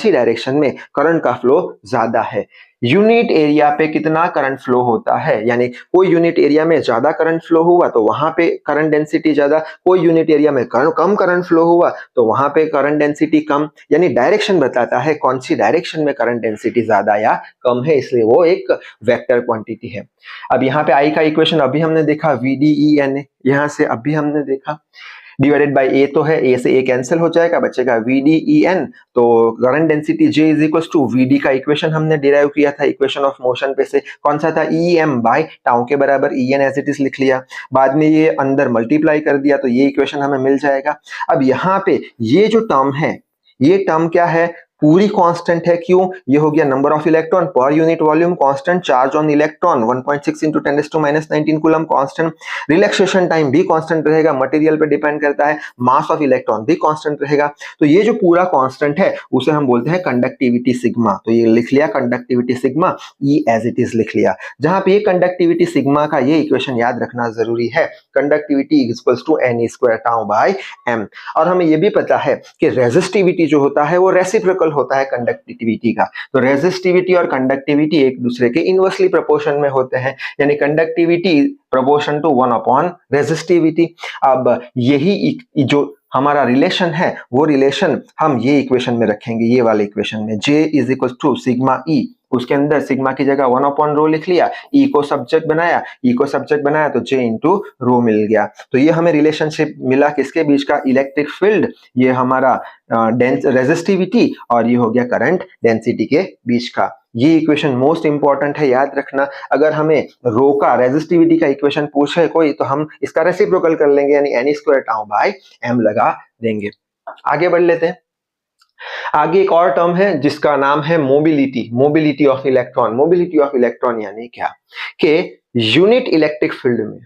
डायरेक्शन में करंट का फ्लो ज्यादा है। यूनिट एरिया पे कितना करंट फ्लो होता है, यानी कोई यूनिट एरिया में ज्यादा करंट फ्लो हुआ तो वहां पे करंट डेंसिटी ज्यादा, कोई यूनिट एरिया में कम करंट फ्लो हुआ तो वहां पे करंट डेंसिटी कम। यानी डायरेक्शन बताता है कौन सी डायरेक्शन में करंट डेंसिटी ज्यादा या कम है, इसलिए वो एक वेक्टर क्वांटिटी है। अब यहाँ पे I का इक्वेशन अभी हमने देखा, VDENA, यहाँ से अभी हमने देखा डिवाइडेड बाय A तो है, A से A कैंसिल हो जाएगा, बचेगा VDEN। तो current density J is equal to VD का इक्वेशन हमने डिराइव किया था इक्वेशन ऑफ मोशन पे से, कौन सा था? EM बाय टाउ के बराबर EN एज इट इज लिख लिया, बाद में ये अंदर मल्टीप्लाई कर दिया तो ये इक्वेशन हमें मिल जाएगा। अब यहाँ पे ये जो टर्म है, ये टर्म क्या है? पूरी कांस्टेंट है। क्यों? ये हो गया number of electron per unit volume constant, charge on electron 1.6 into 10⁻⁻19 coulomb constant, relaxation time भी कांस्टेंट रहेगा, मटेरियल पे डिपेंड करता है, मास ऑफ इलेक्ट्रॉन भी कांस्टेंट रहेगा। तो ये जो पूरा कांस्टेंट है उसे हम बोलते हैं कंडक्टिविटी सिग्मा। तो ये लिख लिया conductivity sigma, E as it is लिख लिया। जहां पे ये कंडक्टिविटी सिग्मा का ये इक्वेशन याद रखना जरूरी है, conductivity equals to N square tau by M. और हमें ये भी पता है कि रेजिस्टिविटी जो होता है वो रेसिप्रोकल होता है कंडक्टिविटी का। तो रेजिस्टिविटी और कंडक्टिविटी एक दूसरे के इनवर्सली प्रोपोर्शन में होते हैं, यानी conductivity proportion to 1 upon resistivity. अब यही जो हमारा रिलेशन है वो रिलेशन हम ये इक्वेशन में रखेंगे, ये वाले इक्वेशन में, J is equal to sigma E, उसके अंदर सिग्मा की जगह 1 अपॉन रो लिख लिया, ई को सब्जेक्ट बनाया तो J इंटू रो मिल गया। तो ये हमें रिलेशनशिप मिला किसके बीच का? इलेक्ट्रिक फील्ड, ये हमारा रेजिस्टिविटी, और ये हो गया करंट डेंसिटी के बीच का। ये इक्वेशन मोस्ट इंपॉर्टेंट है, याद रखना। अगर हमें रो का रेजिस्टिविटी का इक्वेशन पूछे कोई तो हम इसका रेसिप्रोकल कर लेंगे, यानी N square tau by M लगा देंगे। आगे बढ़ लेते हैं। आगे एक और टर्म है जिसका नाम है mobility of electron. Mobility of electron यानी क्या कि यूनिट इलेक्ट्रिक फील्ड में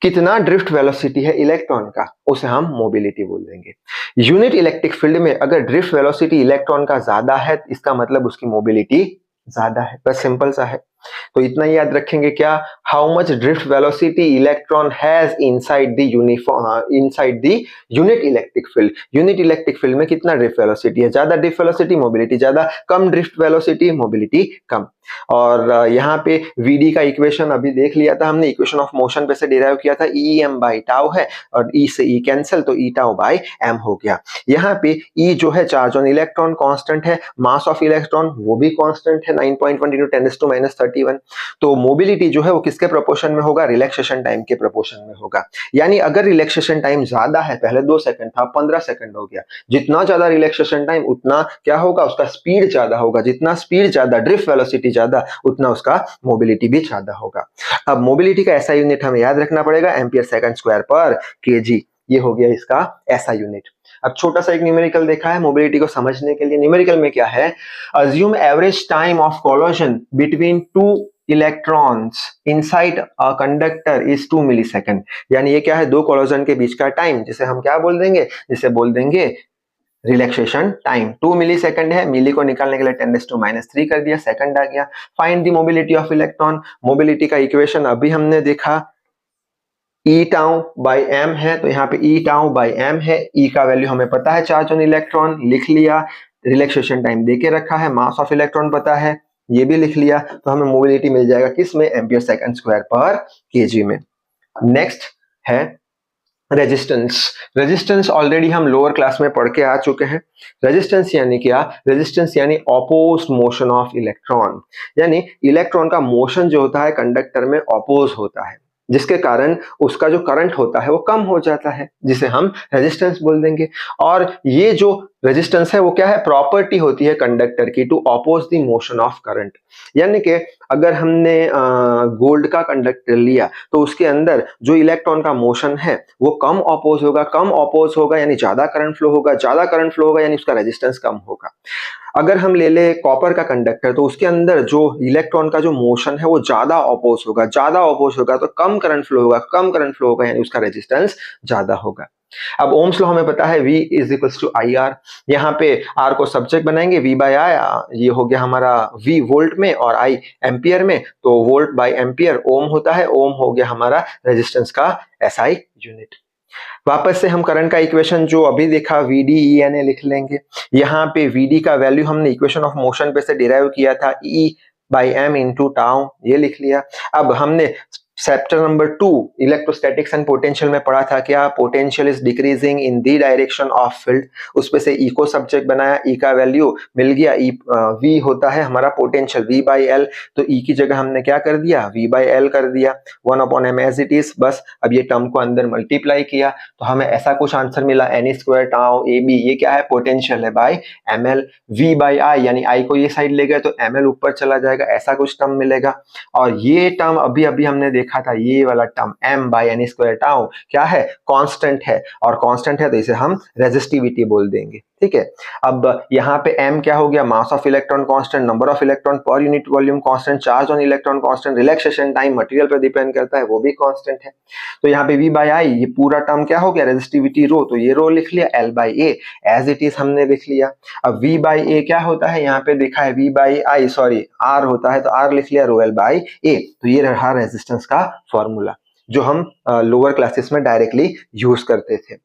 कितना ड्रिफ्ट वेलोसिटी है इलेक्ट्रॉन का, उसे हम मोबिलिटी बोल देंगे। यूनिट इलेक्ट्रिक फील्ड में अगर ड्रिफ्ट वेलोसिटी इलेक्ट्रॉन का ज्यादा है इसका मतलब उसकी मोबिलिटी ज्यादा है, बस सिंपल सा है। तो इतना ही याद रखेंगे क्या? How much drift velocity electron has inside the unit electric field. Unit electric field में कितना ड्रिफ्ट वेलोसिटी है? ज्यादा ड्रिफ्ट वेलोसिटी मोबिलिटी ज्यादा, कम ड्रिफ्ट वेलोसिटी मोबिलिटी कम। और यहाँ पे Vd का इक्वेशन अभी देख लिया था हमने, इक्वेशन ऑफ मोशन पे से डिराइव किया था, Em बाई टाउ है और E से E कैंसिल, तो E टाउ बाई M हो गया। यहाँ पे E जो है चार्ज ऑन इलेक्ट्रॉन कांस्टेंट है, मास ऑफ इलेक्ट्रॉन वो भी कांस्टेंट है 9.1 into 10⁻31। तो मोबिलिटी जो है वो किसके प्रोपोर्शन में होगा? रिलैक्सेशन टाइम के प्रोपोर्शन में होगा। यानी अगर रिलैक्सेशन टाइम ज्यादा है, पहले 2 सेकंड था 15 सेकंड हो गया, जितना ज्यादा रिलैक्सेशन टाइम उतना क्या होगा? उसका स्पीड ज्यादा होगा, जितना स्पीड ज्यादा ड्रिफ्ट वेलोसिटी ज्यादा उतना उसका मोबिलिटी भी ज्यादा होगा। अब मोबिलिटी का ऐसा यूनिट हमें याद रखना पड़ेगा, एम्पियर सेकंड स्क्वायर पर केजी, ये हो गया इसका ऐसा यूनिट। अब छोटा सा एक न्यूमेरिकल देखा है मोबिलिटी को समझने के लिए। न्यूमेरिकल में क्या है? Assume average time of collision between two electrons inside a conductor is 2 millisecond. यानी ये क्या है? दो कोलिजन के बीच का टाइम, जिसे हम क्या बोल देंगे? जिसे बोल देंगे रिलैक्सेशन टाइम। 2 मिली सेकंड है, मिली को निकालने के लिए 10⁻³ कर दिया, सेकंड आ गया। Find the mobility of electron. Mobility का इक्वेशन अभी हमने देखा, ई टाउ बाई एम है, तो यहाँ पे ई टाउ बाई एम है। ई का वैल्यू हमें पता है, चार्ज ऑन इलेक्ट्रॉन लिख लिया, रिलैक्सेशन टाइम देके रखा है, मास ऑफ इलेक्ट्रॉन पता है, ये भी लिख लिया। तो हमें मोबिलिटी मिल जाएगा किस में? एम्पियर सेकंड स्क्वायर पर केजी में। नेक्स्ट है रेजिस्टेंस ऑलरेडी हम लोअर क्लास में पढ़ के आ चुके हैं। रेजिस्टेंस यानी क्या? रेजिस्टेंस यानी ऑपोज्ड मोशन ऑफ इलेक्ट्रॉन, यानी इलेक्ट्रॉन का मोशन जो होता है कंडक्टर में ऑपोज होता है, जिसके कारण उसका जो करंट होता है वो कम हो जाता है, जिसे हम रेजिस्टेंस बोल देंगे। और ये जो रेजिस्टेंस है वो क्या है? प्रॉपर्टी होती है कंडक्टर की to oppose the motion of current. यानी कि अगर हमने गोल्ड का कंडक्टर लिया तो उसके अंदर जो इलेक्ट्रॉन का मोशन है वो कम ऑपोज होगा यानी ज्यादा करंट फ्लो होगा, यानी उसका रेजिस्टेंस कम होगा। अगर हम ले ले कॉपर का कंडक्टर तो उसके अंदर जो इलेक्ट्रॉन का जो मोशन है वो ज्यादा ऑपोज होगा तो कम करंट फ्लो होगा यानी उसका रेजिस्टेंस ज्यादा होगा। अब ओम्स लॉ हमें पता है V is equal to I R. यहाँ पे R को सब्जेक्ट बनाएंगे, V बाई आई, ये हो गया हमारा V वोल्ट में और I एम्पियर में, तो वोल्ट बाई एम्पियर ओम होता है, ओम हो गया हमारा रेजिस्टेंस का SI यूनिट। वापस से हम करंट का इक्वेशन जो अभी देखा VD ENA लिख लेंगे। यहाँ पे VD का वैल्यू हमने इक्वेशन ऑफ मोशन पे से डिराइव किया था, E by M into tau, ये लिख लिया। अब हमने chapter number 2 electrostatics and potential में पढ़ा था क्या? Potential is decreasing in the direction of field. उस पे से E को सब्जेक्ट बनाया, E का वैल्यू मिल गया, V होता है हमारा पोटेंशियल V बाई एल, तो E की जगह हमने क्या कर दिया? V बाई एल कर दिया, 1 upon M as it is. बस अब ये टर्म को अंदर मल्टीप्लाई किया तो हमें ऐसा कुछ आंसर मिला, N square tau A B, ये क्या है? पोटेंशियल है by M L. V by I यानी I को ये साइड ले गए तो ML ऊपर चला जाएगा, ऐसा कुछ टर्म मिलेगा। और ये टर्म अभी अभी हमने देखा था ये वाला term m by N square tau क्या है, कांस्टेंट है, और कांस्टेंट है तो इसे हम रेजिस्टिविटी बोल देंगे, ठीक है। अब यहाँ पे m क्या हो गया, mass of electron constant, number of electron per unit volume constant, charge on electron constant, relaxation time material पर डिपेंड करता है वो भी कांस्टेंट है। तो यहाँ पे v बाई आई ये पूरा टर्म क्या हो गया, रेजिस्टिविटी रो, तो ये रो लिख लिया, l by A as it is हमने लिख लिया। अब v बाई ए क्या होता है, यहाँ पे देखा है v by I sorry r होता है तो r लिख लिया रो l बाई ए। तो ये रहा रेजिस्टेंस का फॉर्मूला जो हम लोअर क्लासेस में डायरेक्टली यूज करते थे।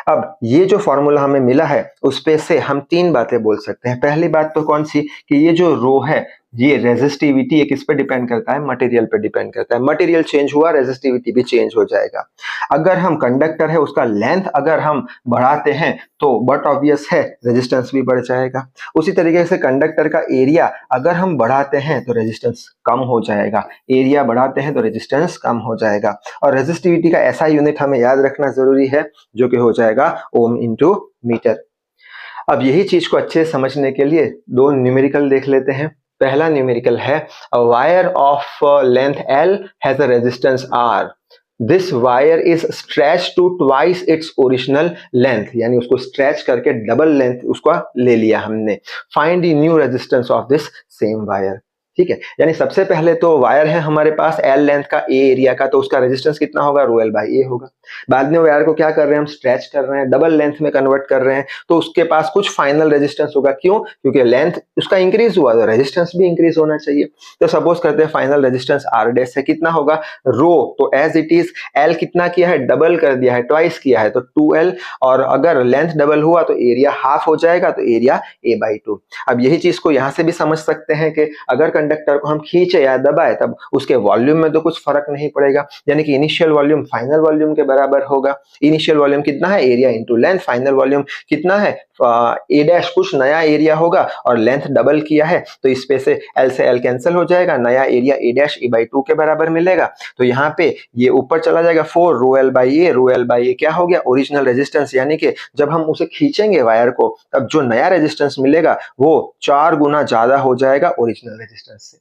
अब ये जो फॉर्मूला हमें मिला है उस पे से हम तीन बातें बोल सकते हैं। पहली बात तो कौन सी कि ये जो रो है ये रेजिस्टिविटी ये किस पे डिपेंड करता है, मटेरियल पे डिपेंड करता है। मटेरियल चेंज हुआ रेजिस्टिविटी भी चेंज हो जाएगा। अगर हम कंडक्टर है उसका लेंथ अगर हम बढ़ाते हैं तो बट ऑब्वियस है रेजिस्टेंस भी बढ़ जाएगा। उसी तरीके से कंडक्टर का एरिया अगर हम बढ़ाते हैं तो रेजिस्टेंस कम हो जाएगा, एरिया बढ़ाते हैं तो रेजिस्टेंस कम हो जाएगा। और रेजिस्टिविटी का ऐसा यूनिट हमें याद रखना जरूरी है जो कि हो जाएगा ओम इंटू मीटर। अब यही चीज को अच्छे से समझने के लिए दो न्यूमेरिकल देख लेते हैं। पहला न्यूमेरिकल है a wire of length L has a resistance R, this wire is stretch to twice its original length, यानी उसको स्ट्रेच करके डबल लेंथ उसका ले लिया हमने। Find the new resistance of this same wire, ठीक है। यानी सबसे पहले तो वायर है हमारे पास L लेंथ का A एरिया का, तो उसका रेजिस्टेंस कितना होगा, रो L बाई ए होगा। बाद में वायर को क्या कर रहे हैं हम, स्ट्रेच कर रहे हैं, डबल लेंथ में कन्वर्ट कर रहे हैं, तो उसके पास कुछ फाइनल रेजिस्टेंस होगा। क्यों, क्योंकि लेंथ उसका इंक्रीज हुआ तो रेजिस्टेंस भी इंक्रीज होना चाहिए। तो सपोज करते हैं फाइनल रेजिस्टेंस R डैश है, कितना होगा रो, तो एज इट इज L कितना किया है, डबल कर दिया है, ट्वाइस किया है तो 2L, और अगर लेंथ डबल हुआ तो एरिया हाफ हो जाएगा तो एरिया A बाई 2। अब यही चीज को यहां से भी समझ सकते हैं कि अगर कंडक्टर को हम खींचे या दबाए तब उसके वॉल्यूम में तो कुछ फर्क नहीं पड़ेगा, यानी कि इनिशियल वॉल्यूम फाइनल वॉल्यूम के बराबर होगा। इनिशियल वॉल्यूम कितना है, area into length, final volume कितना है ए डैश, कुछ नया एरिया होगा और लेंथ डबल किया है तो इस पे से L से L कैंसिल हो जाएगा, नया area A dash A by 2 के बराबर मिलेगा। तो यहाँ पे ये ऊपर चला जाएगा 4 rho L by A, rho L by A क्या हो गया, ओरिजिनल रेजिस्टेंस, यानी कि जब हम उसे खींचेंगे वायर को तब जो नया रेजिस्टेंस मिलेगा वो 4 गुना ज्यादा हो जाएगा ओरिजिनल रेजिस्टेंस से।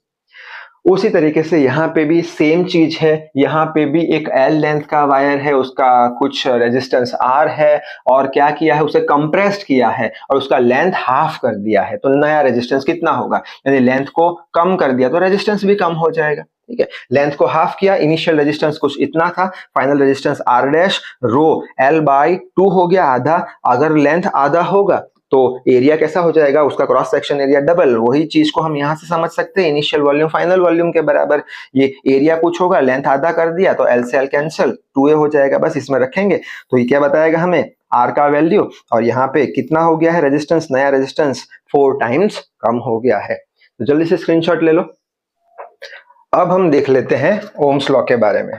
उसी तरीके से यहाँ पे भी सेम चीज है, यहाँ पे भी एक L लेंथ का वायर है, उसका कुछ रेजिस्टेंस R है और क्या किया है उसे कंप्रेस्ड किया है और उसका लेंथ हाफ कर दिया है, तो नया रेजिस्टेंस कितना होगा, यानी लेंथ को कम कर दिया तो रेजिस्टेंस भी कम हो जाएगा, ठीक है। लेंथ को हाफ किया, इनिशियल रेजिस्टेंस कुछ इतना था, final resistance R dash rho L by 2 हो गया आधा, अगर लेंथ आधा होगा तो एरिया कैसा हो जाएगा, उसका क्रॉस सेक्शन एरिया डबल। वही चीज को हम यहां से समझ सकते हैं, इनिशियल वॉल्यूम फाइनल वॉल्यूम के बराबर, ये एरिया कुछ होगा, लेंथ आधा कर दिया तो L से L कैंसिल, 2A हो जाएगा, बस इसमें रखेंगे तो ये क्या बताएगा हमें, R का वैल्यू, और यहाँ पे कितना हो गया है रेजिस्टेंस, नया रेजिस्टेंस 4 टाइम्स कम हो गया है। तो जल्दी से स्क्रीनशॉट ले लो। अब हम देख लेते हैं ओम्स लॉ के बारे में।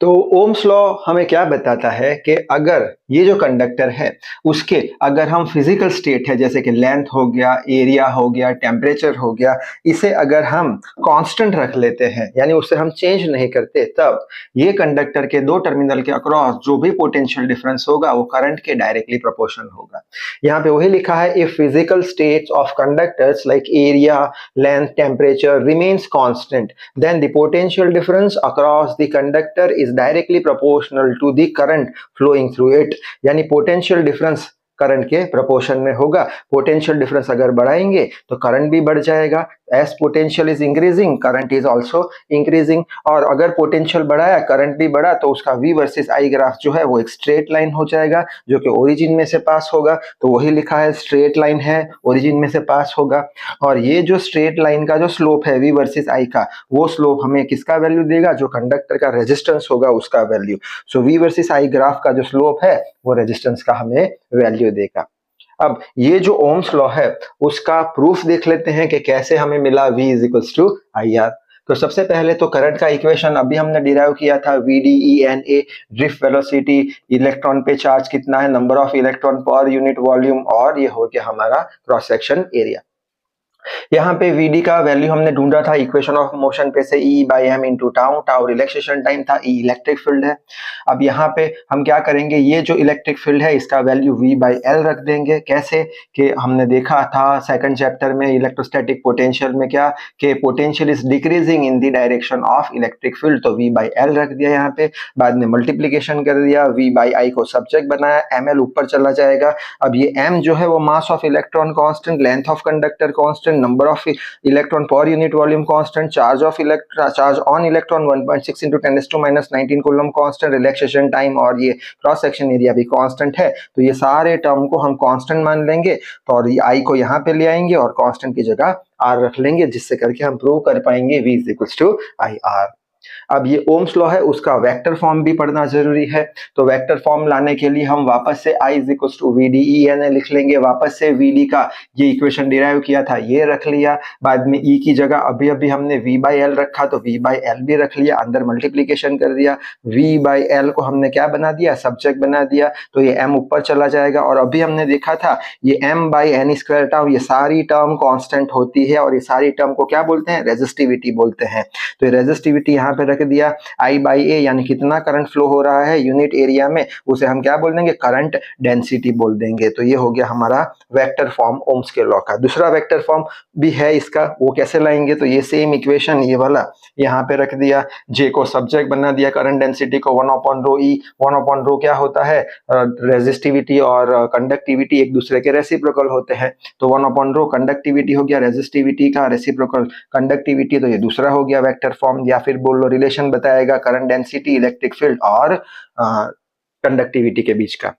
तो ओम्स लॉ हमें क्या बताता है कि अगर ये जो कंडक्टर है उसके अगर हम फिजिकल स्टेट है जैसे कि लेंथ हो गया, एरिया हो गया, टेम्परेचर हो गया, इसे अगर हम कांस्टेंट रख लेते हैं यानी उसे हम चेंज नहीं करते, तब ये कंडक्टर के दो टर्मिनल के अक्रॉस जो भी पोटेंशियल डिफरेंस होगा वो करंट के डायरेक्टली प्रोपोर्शनल होगा। यहाँ पे वही लिखा है, if physical states of conductors like area, length, temperature remains constant, then the potential difference across the conductor is directly proportional to the current flowing through it। यानी पोटेंशियल डिफरेंस करंट के प्रोपोर्शन में होगा। पोटेंशियल डिफरेंस अगर बढ़ाएंगे तो करंट भी बढ़ जाएगा, as potential is increasing current is also increasing, और अगर पोटेंशियल बढ़ाया करंट भी बढ़ा तो उसका V वर्सेस I ग्राफ जो है वो एक स्ट्रेट लाइन हो जाएगा जो कि ओरिजिन में से पास होगा। तो वही लिखा है स्ट्रेट लाइन है, ओरिजिन में से पास होगा, और ये जो स्ट्रेट लाइन का जो स्लोप है V वर्सेस I का, वो स्लोप हमें किसका वैल्यू देगा, जो कंडक्टर का रेजिस्टेंस होगा उसका value. So V versus I graph का जो स्लोप है वो रेजिस्टेंस का हमें वैल्यू देगा। अब ये जो ओम्स लॉ है उसका प्रूफ देख लेते हैं कि कैसे हमें मिला V is equals to IR। तो सबसे पहले तो करंट का इक्वेशन अभी हमने डिराइव किया था, VDENA, ड्रिफ्ट वेलोसिटी, इलेक्ट्रॉन पे चार्ज कितना है, number of electron per unit volume, और ये हो गया हमारा क्रॉस सेक्शन एरिया। यहाँ पे Vd का वैल्यू हमने ढूंढा था इक्वेशन ऑफ मोशन पे से E by M into tau, tau relaxation time था, E इलेक्ट्रिक फील्ड है। अब यहाँ पे हम क्या करेंगे, ये जो इलेक्ट्रिक फील्ड है इसका वैल्यू V बाई एल रख देंगे। कैसे कि हमने देखा था सेकंड चैप्टर में इलेक्ट्रोस्टैटिक पोटेंशियल में क्या कि potential is decreasing in the direction of electric field, तो V बाई एल रख दिया यहाँ पे। बाद में मल्टीप्लीकेशन कर दिया, V बाई आई को सब्जेक्ट बनाया, ML ऊपर चला जाएगा। अब ये M जो है वो mass of electron constant, length of conductor constant, number of electron per unit volume constant, charge on electron 1.6 into 10⁻⁹ coulomb constant, relaxation time और ये क्रॉस सेक्शन एरिया भी कांस्टेंट है। तो ये सारे टर्म को हम कांस्टेंट मान लेंगे, तो और ये आई को यहाँ पे ले आएंगे और कांस्टेंट की जगह आर रख लेंगे, जिससे करके हम प्रूव कर पाएंगे V is equals to I R. अब ये ओम्स लॉ है, उसका वेक्टर फॉर्म भी पढ़ना जरूरी है। तो वेक्टर फॉर्म लाने के लिए हम वापस से I is equals to VDEN लिख लेंगे। वापस से VD का ये इक्वेशन डिराइव किया था, ये रख लिया। बाद में E की जगह अभी अभी हमने V बाई एल रखा, तो V बाई एल भी रख लिया। अंदर मल्टीप्लीकेशन कर दिया, V बाई एल को हमने क्या बना दिया, सब्जेक्ट बना दिया, तो ये M ऊपर चला जाएगा। और अभी हमने देखा था ये M by N square term, ये सारी टर्म कॉन्स्टेंट होती है और ये सारी टर्म को क्या बोलते हैं, रेजिस्टिविटी बोलते हैं। तो ये रेजिस्टिविटी यहाँ पे रख दिया। I बाई ए यानी कितना करंट फ्लो हो रहा है यूनिट एरिया में, उसे हम क्या बोल देंगे, करंट डेंसिटी बोल देंगे। तो ये हो गया हमारा वेक्टर फॉर्म ओम्स के लॉ का। दूसरा वेक्टर फॉर्म भी है इसका, वो कैसे लाएंगे, तो ये सेम इक्वेशन ये वाला यहाँ पे रख दिया, J को सब्जेक्ट बना दिया, करंट डेंसिटी को 1/ρ E। 1/ρ क्या होता है, रेजिस्टिविटी और कंडक्टिविटी एक दूसरे के रेसिप्रोकल होते हैं। तो 1/ρ कंडक्टिविटी हो गया, रेजिस्टिविटी का रेसिप्रोकल कंडक्टिविटी, तो ये दूसरा हो गया वेक्टर फॉर्म। या फिर बोल लो रिलेशन बताएगा करंट डेंसिटी, इलेक्ट्रिक फील्ड और कंडक्टिविटी के बीच का।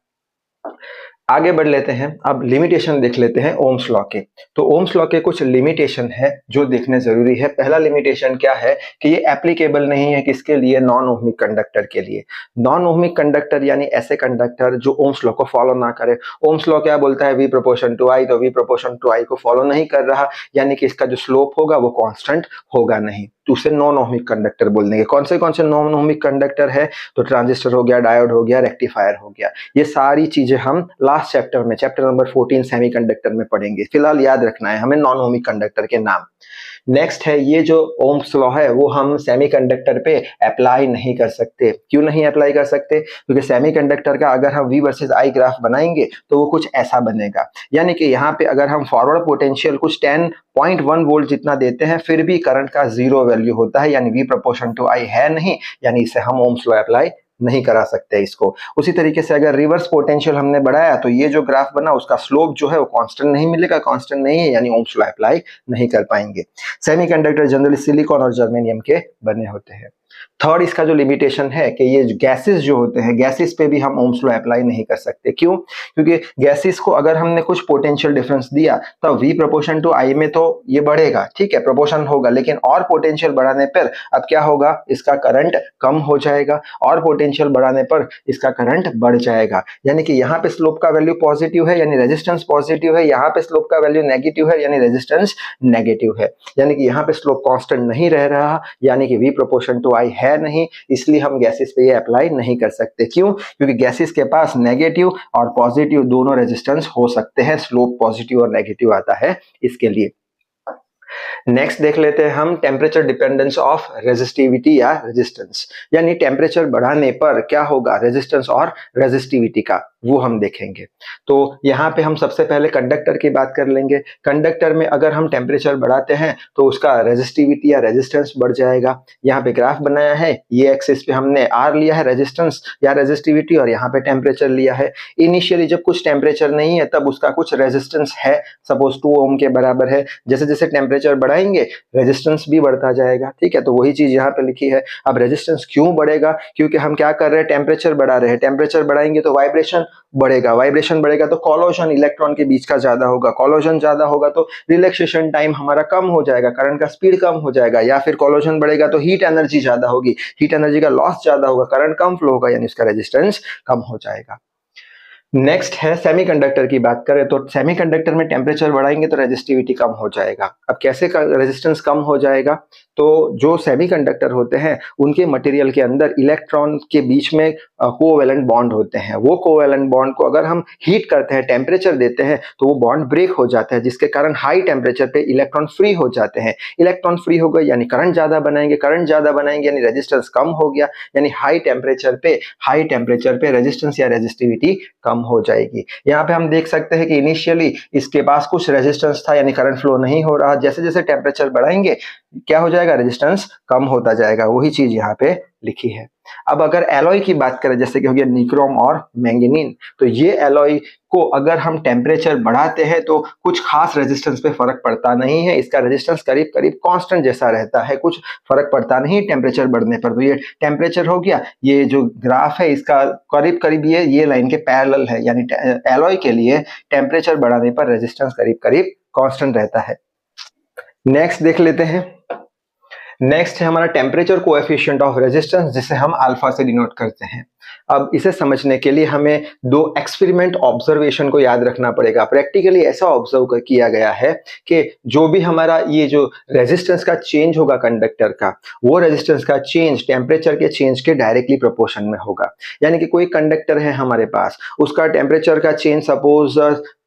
आगे बढ़ लेते हैं, अब लिमिटेशन देख लेते हैं ओम्स लॉ के। तो ओम्स लॉ के कुछ लिमिटेशन है जो देखने जरूरी है। पहला लिमिटेशन क्या है कि ये एप्लीकेबल नहीं है किसके लिए, नॉन ओहमिक कंडक्टर के लिए। नॉन ओहमिक कंडक्टर यानी ऐसे कंडक्टर जो ओम्स लॉ को फॉलो ना करे। ओम्स लॉ क्या बोलता है, V प्रोपोर्शन टू आई, तो V प्रोपोर्शन टू आई को फॉलो नहीं कर रहा, यानी कि इसका जो स्लोप होगा वो कांस्टेंट होगा नहीं, तो उसे नॉन ओहमिक कंडक्टर बोल देंगे। कौन से नॉन ओहमिक कंडक्टर है, तो ट्रांजिस्टर हो गया, डायोड हो गया, रेक्टिफायर हो गया। ये सारी चीजें हम लास्ट चैप्टर में, चैप्टर नंबर 14 सेमीकंडक्टर में पढ़ेंगे। फिलहाल याद रखना है हमें नॉन ओहमिक कंडक्टर के नाम। नेक्स्ट है ये जो ओम्स लॉ है वो हम सेमीकंडक्टर पे अप्लाई नहीं कर सकते। क्यों नहीं अप्लाई कर सकते, क्योंकि सेमीकंडक्टर का अगर हम V वर्सेस I ग्राफ बनाएंगे तो वो कुछ ऐसा बनेगा, यानी कि यहाँ पे अगर हम फॉरवर्ड पोटेंशियल कुछ 10.1 वोल्ट जितना देते हैं फिर भी करंट का 0 वैल्यू होता है, यानी V प्रोपोर्शन टू I है नहीं, यानी इसे हम ओम्स लॉ अप्लाई नहीं करा सकते इसको। उसी तरीके से अगर रिवर्स पोटेंशियल हमने बढ़ाया तो ये जो ग्राफ बना उसका स्लोप जो है वो कांस्टेंट नहीं मिलेगा, कांस्टेंट नहीं है, यानी ओम्स लॉ अप्लाई नहीं कर पाएंगे। सेमीकंडक्टर जनरली सिलिकॉन और जर्मेनियम के बने होते हैं। थर्ड इसका जो लिमिटेशन है कि ये गैसेस जो होते हैं, गैसेस पे भी हम ओम्स लॉ अप्लाई नहीं कर सकते। क्यों, क्योंकि गैसेस को अगर हमने कुछ पोटेंशियल डिफरेंस दिया तो V प्रोपोर्शन टू I में तो ये बढ़ेगा, ठीक है, प्रोपोर्शन होगा, लेकिन और पोटेंशियल बढ़ाने पर अब क्या होगा, इसका करंट कम हो जाएगा, और पोटेंशियल बढ़ाने पर इसका करंट बढ़ जाएगा। यानी कि यहाँ पे स्लोप का वैल्यू पॉजिटिव है यानी रेजिस्टेंस पॉजिटिव है, यहाँ पे स्लोप का वैल्यू नेगेटिव है यानी रेजिस्टेंस नेगेटिव है, यानी कि यहाँ पे स्लोप कांस्टेंट नहीं रह रहा, यानी कि V प्रोपोर्शन टू I है नहीं, इसलिए हम गैसेस पे ये अप्लाई नहीं कर सकते। क्यों, क्योंकि गैसेस के पास नेगेटिव और पॉजिटिव दोनों रेजिस्टेंस हो सकते हैं, स्लोप पॉजिटिव और नेगेटिव आता है इसके लिए। नेक्स्ट देख लेते हैं हम टेम्परेचर डिपेंडेंस ऑफ रेजिस्टिविटी या रेजिस्टेंस, यानी टेम्परेचर बढ़ाने पर क्या होगा रेजिस्टेंस और रेजिस्टिविटी का, वो हम देखेंगे। तो यहाँ पे हम सबसे पहले कंडक्टर की बात कर लेंगे। कंडक्टर में अगर हम टेम्परेचर बढ़ाते हैं तो उसका रेजिस्टिविटी या रेजिस्टेंस बढ़ जाएगा। यहाँ पे ग्राफ बनाया है, ये एक्सिस पे हमने R लिया है रेजिस्टेंस या रेजिस्टिविटी, और यहाँ पे टेम्परेचर लिया है। इनिशियली जब कुछ टेम्परेचर नहीं है तब उसका कुछ रेजिस्टेंस है, सपोज 2 ओम के बराबर है। जैसे जैसे टेम्परेचर बढ़ाएंगे रेजिस्टेंस भी बढ़ता जाएगा, ठीक है, तो वही चीज यहाँ पे लिखी है। अब रेजिस्टेंस क्यों बढ़ेगा, क्योंकि हम क्या कर रहे हैं, टेम्परेचर बढ़ा रहे हैं। टेम्परेचर बढ़ाएंगे तो वाइब्रेशन बढ़ेगा, वाइब्रेशन बढ़ेगा तो कॉलोजन इलेक्ट्रॉन के बीच का ज्यादा होगा, कॉलोजन ज्यादा होगा तो रिलैक्सेशन टाइम हमारा कम हो जाएगा, करंट का स्पीड कम हो जाएगा। या फिर कॉलोजन बढ़ेगा तो हीट एनर्जी ज्यादा होगी, हीट एनर्जी का लॉस ज्यादा होगा, करंट कम फ्लो होगा, यानी इसका रेजिस्टेंस कम हो जाएगा। नेक्स्ट है सेमीकंडक्टर की बात करें तो सेमीकंडक्टर में टेम्परेचर बढ़ाएंगे तो रेजिस्टिविटी कम हो जाएगा। अब कैसे रेजिस्टेंस कम हो जाएगा, तो जो सेमीकंडक्टर होते हैं उनके मटेरियल के अंदर इलेक्ट्रॉन के बीच में कोवैलेंट बॉन्ड होते हैं। वो कोवैलेंट बॉन्ड को अगर हम हीट करते हैं, टेम्परेचर देते हैं, तो वो बॉन्ड ब्रेक हो जाता है, जिसके कारण हाई टेम्परेचर पे इलेक्ट्रॉन फ्री हो जाते हैं। इलेक्ट्रॉन फ्री हो गए यानी करंट ज्यादा बनाएंगे यानी रेजिस्टेंस कम हो गया, यानी हाई टेम्परेचर पे रेजिस्टेंस या रेजिस्टिविटी कम हो जाएगी। यहाँ पे हम देख सकते हैं कि इनिशियली इसके पास कुछ रेजिस्टेंस था यानी करंट फ्लो नहीं हो रहा, जैसे जैसे टेम्परेचर बढ़ाएंगे क्या हो जाएगा, रेजिस्टेंस कम होता जाएगा। वही चीज यहाँ पे लिखी है। अब अगर एलॉय की बात करें, जैसे कि हो गया निक्रोम और मैंगनीन, तो ये एलॉय को अगर हम टेम्परेचर बढ़ाते हैं तो कुछ खास रेजिस्टेंस पे फर्क पड़ता नहीं है। इसका रेजिस्टेंस करीब करीब कांस्टेंट जैसा रहता है, कुछ फर्क पड़ता नहीं टेम्परेचर बढ़ने पर। तो ये टेम्परेचर हो गया, ये जो ग्राफ है इसका करीब करीब ये लाइन के पैरेलल है, यानी एलॉय के लिए टेम्परेचर बढ़ाने पर रेजिस्टेंस करीब करीब कांस्टेंट रहता है। नेक्स्ट देख लेते हैं। नेक्स्ट है हमारा टेम्परेचर कोएफिशिएंट ऑफ रेजिस्टेंस, जिसे हम अल्फा से डिनोट करते हैं। अब इसे समझने के लिए हमें दो एक्सपेरिमेंट ऑब्जर्वेशन को याद रखना पड़ेगा। प्रैक्टिकली ऐसा ऑब्जर्व किया गया है कि जो भी हमारा ये जो रेजिस्टेंस का चेंज होगा कंडक्टर का, वो रेजिस्टेंस का चेंज टेम्परेचर के चेंज के डायरेक्टली प्रोपोर्शन में होगा। यानी कि कोई कंडक्टर है हमारे पास, उसका टेम्परेचर का चेंज सपोज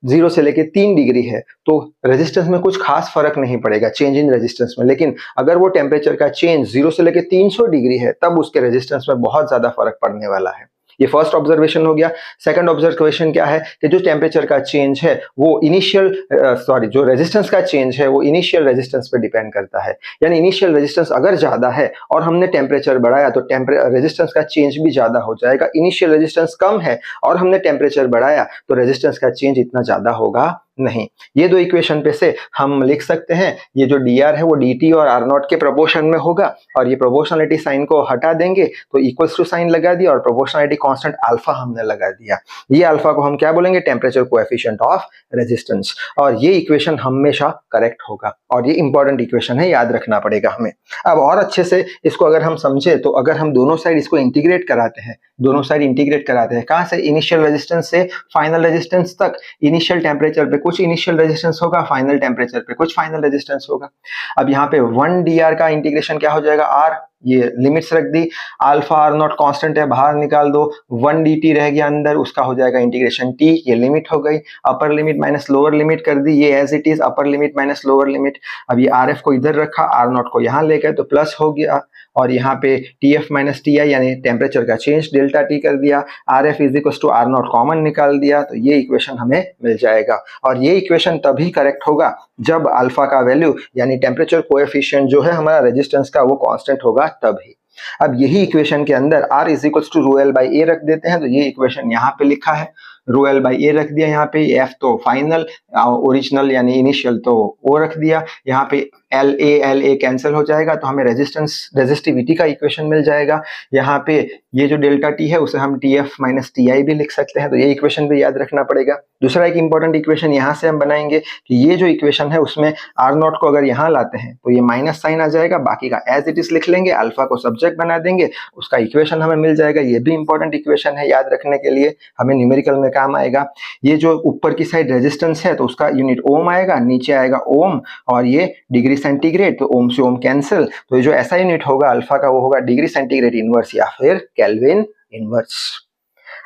0 से लेके 3 डिग्री है, तो रेजिस्टेंस में कुछ खास फर्क नहीं पड़ेगा चेंज इन रेजिस्टेंस में। लेकिन अगर वो टेम्परेचर का चेंज 0 से लेके 300 डिग्री है, तब उसके रेजिस्टेंस में बहुत ज्यादा फर्क पड़ने वाला है। ये फर्स्ट ऑब्जर्वेशन हो गया। सेकंड ऑब्जर्वेशन क्या है कि जो टेम्परेचर का चेंज है वो जो रेजिस्टेंस का चेंज है वो इनिशियल रेजिस्टेंस पे डिपेंड करता है। यानी इनिशियल रेजिस्टेंस अगर ज्यादा है और हमने टेम्परेचर बढ़ाया तो रेजिस्टेंस का चेंज भी ज्यादा हो जाएगा। इनिशियल रेजिस्टेंस कम है और हमने टेम्परेचर बढ़ाया तो रेजिस्टेंस का चेंज इतना ज्यादा होगा नहीं। ये दो इक्वेशन पे से हम लिख सकते हैं, ये जो dr है वो dt और r0 के प्रोपोर्शन में होगा, और ये प्रोपोर्शनलिटी साइन को हटा देंगे तो इक्वल्स टू साइन लगा दिया और प्रोपोर्शनलिटी कांस्टेंट अल्फा हमने लगा दिया। ये अल्फा को हम क्या बोलेंगे, टेम्परेचर कोएफिशिएंट ऑफ रेजिस्टेंस, और ये इक्वेशन हमेशा करेक्ट होगा और ये इंपॉर्टेंट इक्वेशन है, याद रखना पड़ेगा हमें। अब और अच्छे से इसको अगर हम समझे तो अगर हम दोनों साइड इसको इंटीग्रेट कराते हैं, कहाँ से, इनिशियल रेजिस्टेंस से फाइनल रेजिस्टेंस तक। इनिशियल टेम्परेचर पे कुछ इनिशियल रेजिस्टेंस होगा, फाइनल टेम्परेचर पे कुछ फाइनल रेजिस्टेंस होगा। अब यहाँ पे 1 dr का इंटीग्रेशन क्या हो जाएगा, r, ये लिमिट्स रख दी, अल्फा r0 कांस्टेंट है, बाहर निकाल दो, 1 dt रह गया अंदर, उसका हो जाएगा इंटीग्रेशन t, ये लिमिट हो गई। Upper limit minus lower limit कर दी, ये as it is upper limit minus lower limit. अब ये rf को इधर रखा, r0 को यहाँ ले गए तो प्लस हो गया, और यहाँ पे TF माइनस TI यानी टेम्परेचर का चेंज डेल्टा T कर दिया, RF is equal to R0 common निकाल दिया, तो ये इक्वेशन हमें मिल जाएगा। और ये इक्वेशन तभी करेक्ट होगा जब अल्फा का वैल्यू यानी टेम्परेचर कोएफिशिएंट जो है हमारा रेजिस्टेंस का वो कांस्टेंट होगा तभी। अब यही इक्वेशन के अंदर R is equal to rho L by A रख देते हैं, तो ये इक्वेशन यहाँ पे लिखा है, रो एल बाई ए रख दिया, यहाँ पे एफ तो फाइनल, ओरिजिनल यानी इनिशियल तो ओ रख दिया, यहाँ पे एल ए कैंसिल हो जाएगा तो हमें रेजिस्टिविटी का इक्वेशन मिल जाएगा। यहाँ पे ये जो डेल्टा टी है उसे हम T F minus T I भी लिख सकते हैं, तो ये इक्वेशन भी याद रखना पड़ेगा। दूसरा एक इंपॉर्टेंट इक्वेशन यहाँ से हम बनाएंगे कि ये जो इक्वेशन है उसमें R0 को अगर यहाँ लाते हैं तो ये माइनस साइन आ जाएगा, बाकी का एज इट इज लिख लेंगे, अल्फा को सब्जेक्ट बना देंगे, उसका इक्वेशन हमें मिल जाएगा। ये भी इंपॉर्टेंट इक्वेशन है, याद रखने के लिए हमें न्यूमेरिकल में काम आएगा। ये जो ऊपर की साइड रेजिस्टेंस है तो उसका यूनिट ओम आएगा, नीचे आएगा ओम, और ये डिग्री सेंटीग्रेड, तो ओम से ओम कैंसिल, तो ये जो ऐसा यूनिट होगा अल्फा का वो होगा डिग्री सेंटीग्रेड इनवर्स या फिर केल्विन इनवर्स।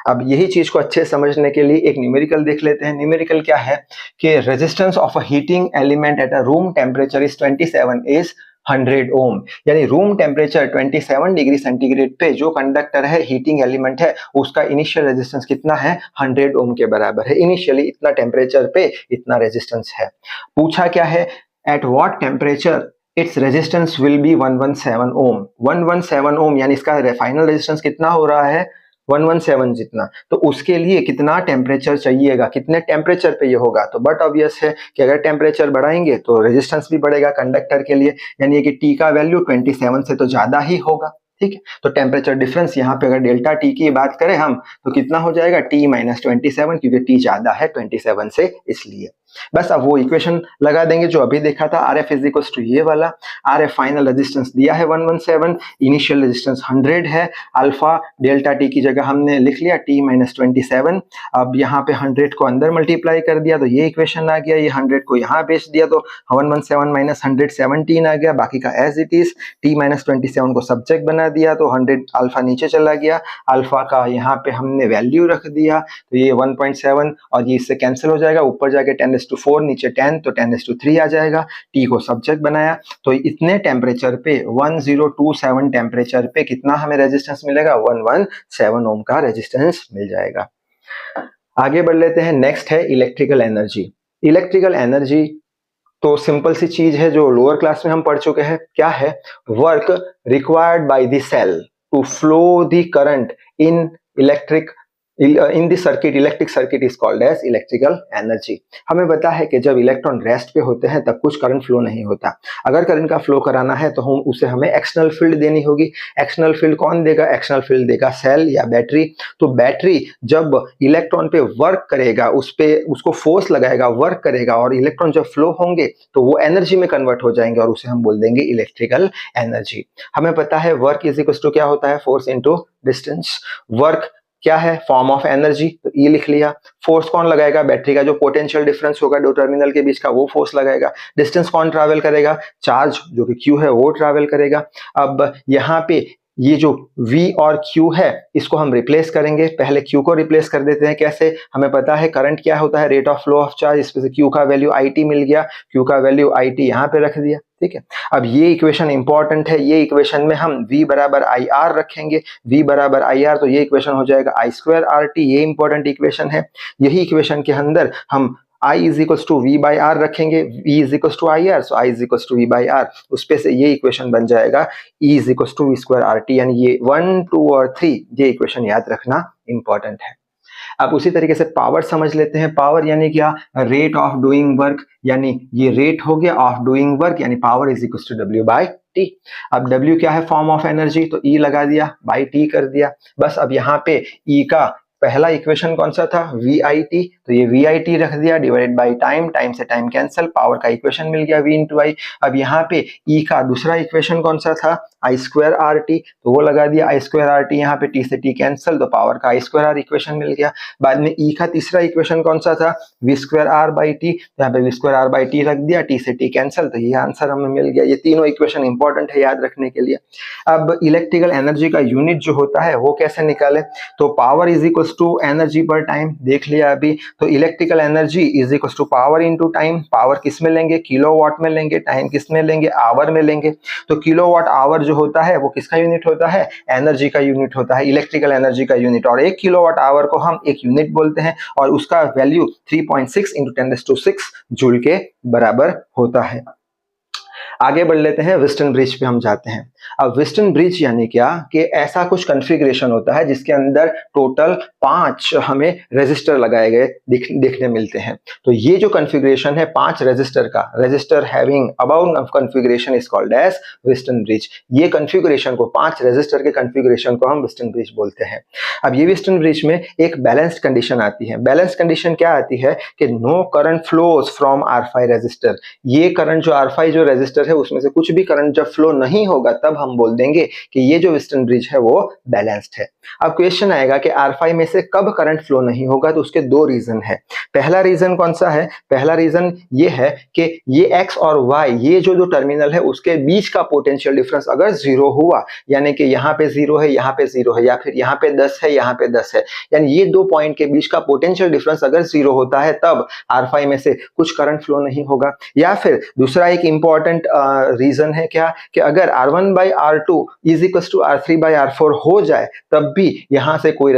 अब यही चीज को अच्छे समझने के लिए एक न्यूमेरिकल देख लेते हैं। न्यूमेरिकल क्या है कि resistance of a heating element at a room temperature is 27 is 100 ओम, यानी रूम टेम्परेचर 27 डिग्री सेंटीग्रेड पे जो कंडक्टर है, हीटिंग एलिमेंट है, उसका इनिशियल रेजिस्टेंस कितना है, 100 ओम के बराबर है। इनिशियली इतना टेम्परेचर पे इतना रेजिस्टेंस है। पूछा क्या है, at what temperature its resistance will be 117 ओम। 117 ओम यानी इसका फाइनल रेजिस्टेंस कितना हो रहा है, 117 जितना, तो उसके लिए कितना टेम्परेचर चाहिएगा, कितने टेम्परेचर पे ये होगा। तो बट ऑब्वियस है कि अगर टेम्परेचर बढ़ाएंगे तो रेजिस्टेंस भी बढ़ेगा कंडक्टर के लिए, यानी कि टी का वैल्यू 27 से तो ज्यादा ही होगा। ठीक है, तो टेम्परेचर डिफरेंस यहाँ पे अगर डेल्टा टी की बात करें हम तो कितना हो जाएगा, टी माइनस 27, क्योंकि टी ज्यादा है 27 से इसलिए। बस अब वो इक्वेशन लगा देंगे जो अभी देखा था, RF इज इक्वल टू ये वाला, RF फाइनल रेजिस्टेंस दिया है 117, इनिशियल रेजिस्टेंस 100 है, अल्फा डेल्टा टी की जगह हमने लिख लिया t माइनस 27। अब यहाँ पे 100 को अंदर मल्टीप्लाई कर दिया तो ये इक्वेशन आ गया, ये 100 को यहाँ बेच दिया तो 117 माइनस 117 आ गया, बाकी का as it is. t minus 27 को सब्जेक्ट बना दिया तो 100 अल्फा नीचे चला गया, अल्फा का यहाँ पे हमने वैल्यू रख दिया तो ये 1.7 और ये इससे कैंसिल हो जाएगा, ऊपर जाके 10⁻⁴, नीचे 10 तो 10⁻³ आ जाएगा। t को सब्जेक्ट बनाया तो इतने टेम्परेचर पे 1027 टेम्परेचर पे कितना हमें रेजिस्टेंस मिलेगा, 117 ओम का रेजिस्टेंस मिल जाएगा। आगे बढ़ लेते हैं, नेक्स्ट है इलेक्ट्रिकल एनर्जी। इलेक्ट्रिकल एनर्जी तो सिंपल सी चीज है जो लोअर क्लास में हम पढ़ चुके हैं। क्या है, work required by the cell to flow the current in the circuit, electric circuit is called as electrical energy. हमें पता है कि जब इलेक्ट्रॉन रेस्ट पे होते हैं तब कुछ करंट फ्लो नहीं होता, अगर करंट का फ्लो कराना है तो हमें एक्सटर्नल फील्ड देनी होगी। एक्सटर्नल फील्ड कौन देगा, एक्सटर्नल फील्ड देगा सेल या बैटरी। तो बैटरी जब इलेक्ट्रॉन पे वर्क करेगा, उसको फोर्स लगाएगा, वर्क करेगा और इलेक्ट्रॉन जब फ्लो होंगे तो वो एनर्जी में कन्वर्ट हो जाएंगे और उसे हम बोल देंगे इलेक्ट्रिकल एनर्जी। हमें पता है वर्क इज इक्वल टू क्या होता है, फोर्स इनटू डिस्टेंस। वर्क क्या है, फॉर्म ऑफ एनर्जी, तो ये लिख लिया। फोर्स कौन लगाएगा, बैटरी का जो पोटेंशियल डिफरेंस होगा दो टर्मिनल के बीच का वो फोर्स लगाएगा। डिस्टेंस कौन ट्रैवल करेगा, चार्ज जो कि Q है वो ट्रैवल करेगा। अब यहाँ पे ये जो V और Q है इसको हम रिप्लेस करेंगे, पहले Q को रिप्लेस कर देते हैं। कैसे, हमें पता है करंट क्या होता है, rate of flow of charge, इसमें से Q का वैल्यू IT मिल गया, Q का वैल्यू IT यहाँ पे रख दिया। ठीक है, अब ये इक्वेशन इंपॉर्टेंट है, ये इक्वेशन में हम V बराबर IR रखेंगे, V बराबर IR तो ये इक्वेशन हो जाएगा I²RT, ये इंपॉर्टेंट इक्वेशन है। यही इक्वेशन के अंदर हम I is equal to V by R रखेंगे, V is equal to IR, so I is equal to V by R, उस पे से ये इक्वेशन बन जाएगा E is equal to V²RT, यानी ये 1, 2 और 3 ये इक्वेशन याद रखना इंपॉर्टेंट है। अब उसी तरीके से पावर समझ लेते हैं। पावर यानी क्या, रेट ऑफ डूइंग वर्क, यानी ये रेट हो गया ऑफ डूइंग वर्क, यानी power is equal to W by T। अब W क्या है, फॉर्म ऑफ एनर्जी, तो E लगा दिया, बाई T कर दिया। बस अब यहाँ पे E का पहला इक्वेशन कौन सा था, VIT, तो ये VIT रख दिया, डिवाइडेड बाय टाइम, टाइम से टाइम कैंसिल, पावर का इक्वेशन मिल गया V इंटू I। अब यहाँ पे E का दूसरा इक्वेशन कौन सा था, I²RT, तो वो लगा दिया, I²RT, यहाँ पे T से T कैंसिल, तो पावर का I²R इक्वेशन मिल गया। बाद में E का तीसरा इक्वेशन कौन सा था, V²R बाई T, यहाँ पे V²R बाई T रख दिया, T से T कैंसिल, तो ये आंसर हमें मिल गया। ये तीनों इक्वेशन इंपॉर्टेंट है याद रखने के लिए। अब इलेक्ट्रिकल एनर्जी का यूनिट जो होता है वो कैसे निकाले, तो power is equal to energy per time, देख लिया अभी। तो electrical energy is equal to power into time, power किस में लेंगे, किलोवाट में लेंगे, टाइम किस में लेंगे, आवर में लेंगे। तो किलोवाट आवर जो होता है वो किसका यूनिट होता है, एनर्जी का यूनिट होता है, इलेक्ट्रिकल एनर्जी का यूनिट। और 1 किलोवाट आवर को हम एक यूनिट बोलते हैं और उसका वैल्यू 3.6 इंटू 10⁶ जूल के बराबर होता है। आगे बढ़ लेते हैं, वेस्टर्न ब्रिज पे हम जाते हैं। अब वेस्टर्न ब्रिज यानी क्या, कि ऐसा कुछ कॉन्फ़िगरेशन होता है जिसके अंदर टोटल 5 हमें रेजिस्टर लगाए गए देखने मिलते हैं। तो ये जो कॉन्फ़िगरेशन है 5 रेजिस्टर का, resistor having about configuration is called as western bridge. ये कॉन्फ़िगरेशन को, 5 रेजिस्टर के कॉन्फ़िगरेशन को हम वेस्टर्न ब्रिज बोलते हैं। अब ये वेस्टर्न ब्रिज में एक बैलेंस्ड कंडीशन आती है। बैलेंस्ड कंडीशन क्या आती है कि no current flows from R5 resistor. ये करंट जो R5 जो रेजिस्टर है उसमें से कुछ भी करंट जब फ्लो नहीं होगा तब हम बोल देंगे कि ये जो वेस्टर्न ब्रिज है वो बैलेंस्ड है। अब क्वेश्चन आएगा कि R5 में से कब करंट फ्लो नहीं होगा, तो उसके 2 रीजन है। पहला रीजन कौन सा है, पहला रीजन ये है कि ये X और Y, ये जो टर्मिनल है उसके बीच का पोटेंशियल डिफरेंस अगर 0 हुआ, यानी कि यहाँ पे 0 है, यहाँ पे 0 है, या फिर यहाँ पे 10 है, यहाँ पे 10 है, यानी ये 2 पॉइंट के बीच का पोटेंशियल डिफरेंस अगर 0 होता है तब R5 में से कुछ करंट फ्लो नहीं होगा। या फिर दूसरा एक इंपॉर्टेंट रीजन है क्या, कि अगर R1 by R2 is equal to R3 by R4 हो जाए तब भी यहाँ से कोई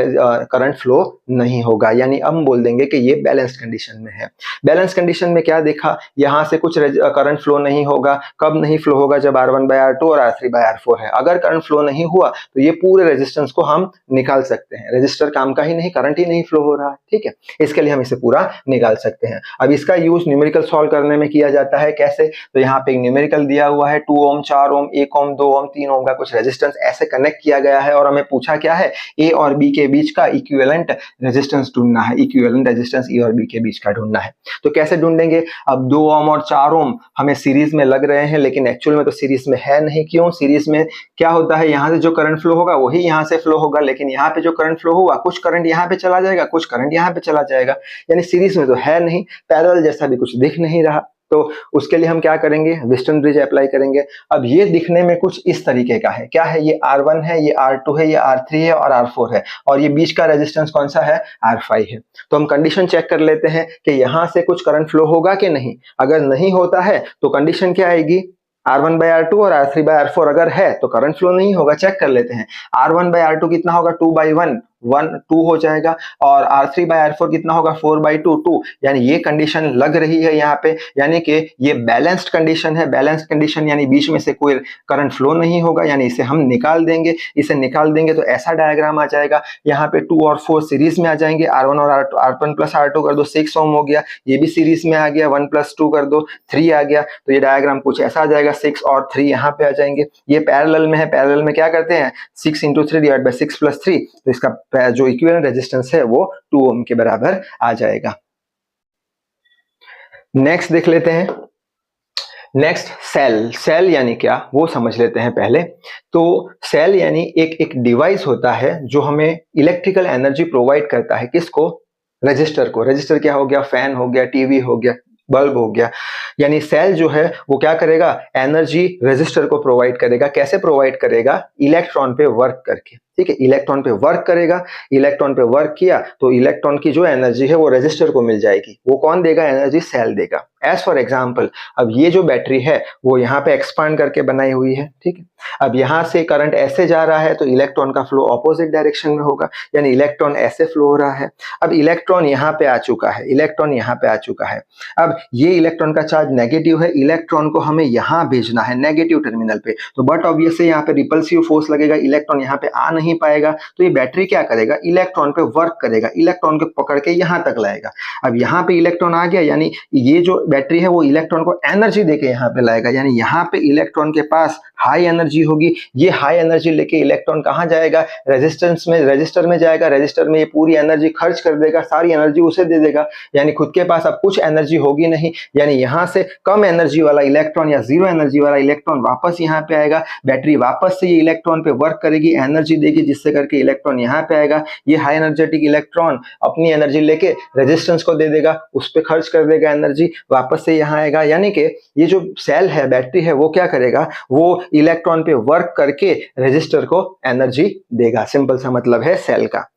करंट फ्लो नहीं होगा, यानी हम बोल देंगे कि ये बैलेंस कंडीशन में है। बैलेंस कंडीशन में क्या देखा, यहाँ से कुछ करंट फ्लो नहीं होगा। कब नहीं फ्लो होगा, जब R1 बाई R2 और R3 बाई R4 है। अगर करंट फ्लो नहीं हुआ तो ये पूरे रेजिस्टेंस को हम निकाल सकते हैं। रेजिस्टर काम का ही नहीं, करंट ही नहीं फ्लो हो रहा है, ठीक है, इसके लिए हम इसे पूरा निकाल सकते हैं। अब इसका यूज न्यूमेरिकल सॉल्व करने में किया जाता है। कैसे, तो यहाँ पे एक न्यूमेरिकल इलेक्ट्रिकल दिया हुआ है 2 ओम, 4 ओम, 1 ओम, 2 ओम, 3 ओम का कुछ रेजिस्टेंस ऐसे कनेक्ट किया गया है और हमें पूछा क्या है, ए और बी के बीच का इक्विवेलेंट रेजिस्टेंस ढूंढना है, इक्विवेलेंट रेजिस्टेंस ए और बी के बीच का ढूंढना है। तो कैसे ढूंढेंगे? अब 2 ओम और 4 ओम हमें सीरीज में लग रहे हैं, लेकिन एक्चुअल में तो सीरीज में है नहीं। क्यों? सीरीज में क्या होता है, यहां से जो करंट फ्लो होगा वही यहां से फ्लो होगा, लेकिन यहाँ पे जो करंट फ्लो होगा कुछ करंट यहाँ पे चला जाएगा, कुछ करंट यहाँ पे चला जाएगा, यानी सीरीज में तो है नहीं, पैरेलल जैसा भी कुछ दिख नहीं रहा। तो उसके लिए हम क्या करेंगे? व्हिस्टन ब्रिज अप्लाई करेंगे। अब ये दिखने में कुछ इस तरीके का है, क्या है? ये R1 है, ये R2 है, ये R3 है और R4 है, और ये बीच का रेजिस्टेंस कौन सा है? R5 है। तो हम कंडीशन चेक कर लेते हैं कि यहां से कुछ करंट फ्लो होगा कि नहीं। अगर नहीं होता है तो कंडीशन क्या आएगी? R1/R2 और R3/R4 अगर है तो करंट फ्लो नहीं होगा। चेक कर लेते हैं, R1/R2 कितना होगा? 2/1, 2 हो जाएगा, और R3/R4 कितना होगा? 4/2, 2, यानी ये कंडीशन लग रही है यहाँ पे, यानी कि ये बैलेंस्ड कंडीशन है। बैलेंस्ड कंडीशन यानी बीच में से कोई करंट फ्लो नहीं होगा, यानी इसे हम निकाल देंगे। इसे निकाल देंगे तो ऐसा डायग्राम आ जाएगा, यहाँ पे 2 और 4 सीरीज में आ जाएंगे, R1 और R1 प्लस R2 कर दो, 6 ओम हो गया, ये भी सीरीज में आ गया, 1 + 2 कर दो, 3 आ गया। तो ये डायग्राम कुछ ऐसा आ जाएगा, 6 और 3 यहाँ पे आ जाएंगे। ये पैरेलल में है, पैरेलल में क्या करते हैं? 6 × 3 / 6 + 3, तो इसका जो इक्विवेलेंट रेजिस्टेंस है वो 2 ओम के बराबर आ जाएगा। नेक्स्ट देख लेते हैं। नेक्स्ट सेल यानी क्या वो समझ लेते हैं पहले। तो सेल यानी एक डिवाइस होता है जो हमें इलेक्ट्रिकल एनर्जी प्रोवाइड करता है। किसको? रजिस्टर को। रजिस्टर क्या हो गया? फैन हो गया, टीवी हो गया, बल्ब हो गया। यानी सेल जो है वो क्या करेगा? एनर्जी रजिस्टर को प्रोवाइड करेगा। कैसे प्रोवाइड करेगा? इलेक्ट्रॉन पे वर्क करके। ठीक है, इलेक्ट्रॉन पे वर्क करेगा। इलेक्ट्रॉन पे वर्क किया तो इलेक्ट्रॉन की जो एनर्जी है वो रजिस्टर को मिल जाएगी। वो कौन देगा एनर्जी? सेल देगा। एज फॉर एग्जाम्पल, अब ये जो बैटरी है वो यहाँ पे एक्सपांड करके बनाई हुई है। ठीक है, अब यहाँ से करंट ऐसे जा रहा है तो इलेक्ट्रॉन का फ्लो ऑपोजिट डायरेक्शन में होगा, यानी इलेक्ट्रॉन ऐसे फ्लो हो रहा है। अब इलेक्ट्रॉन यहाँ पे आ चुका है, इलेक्ट्रॉन यहाँ पे आ चुका है। अब ये इलेक्ट्रॉन का चार्ज नेगेटिव है, इलेक्ट्रॉन को हमें यहाँ भेजना है नेगेटिव टर्मिनल पे, तो बट ऑब्वियसली यहाँ पे रिपल्सिव फोर्स लगेगा, इलेक्ट्रॉन यहाँ पे आ नहीं पाएगा। तो ये बैटरी क्या करेगा? इलेक्ट्रॉन पे वर्क करेगा, इलेक्ट्रॉन को पकड़ के यहाँ तक लाएगा। अब यहाँ पे इलेक्ट्रॉन आ गया, यानी ये जो बैटरी है वो इलेक्ट्रॉन को एनर्जी देके यहाँ पे लाएगा, यानी यहाँ पे इलेक्ट्रॉन के पास हाई एनर्जी होगी। ये हाई एनर्जी लेके इलेक्ट्रॉन कहाँ जाएगा? रेजिस्टेंस में, रजिस्टर में जाएगा। रजिस्टर में ये पूरी एनर्जी खर्च कर देगा, सारी एनर्जी उसे दे देगा, यानी खुद के पास अब कुछ एनर्जी होगी नहीं। यानी यहाँ से कम एनर्जी वाला इलेक्ट्रॉन या जीरो एनर्जी वाला इलेक्ट्रॉन वापस यहाँ पे आएगा। बैटरी वापस से ये इलेक्ट्रॉन पे वर्क करेगी, एनर्जी देगी, जिससे करके इलेक्ट्रॉन यहाँ पे आएगा। ये हाई एनर्जेटिक इलेक्ट्रॉन अपनी एनर्जी लेके रेजिस्टेंस को दे देगा, उस पर खर्च कर देगा एनर्जी, वापस से यहाँ आएगा। यानी कि ये जो सेल है, बैटरी है, वो क्या करेगा? वो इलेक्ट्रॉन पे वर्क करके रेजिस्टर को एनर्जी देगा। सिंपल सा मतलब है सेल का।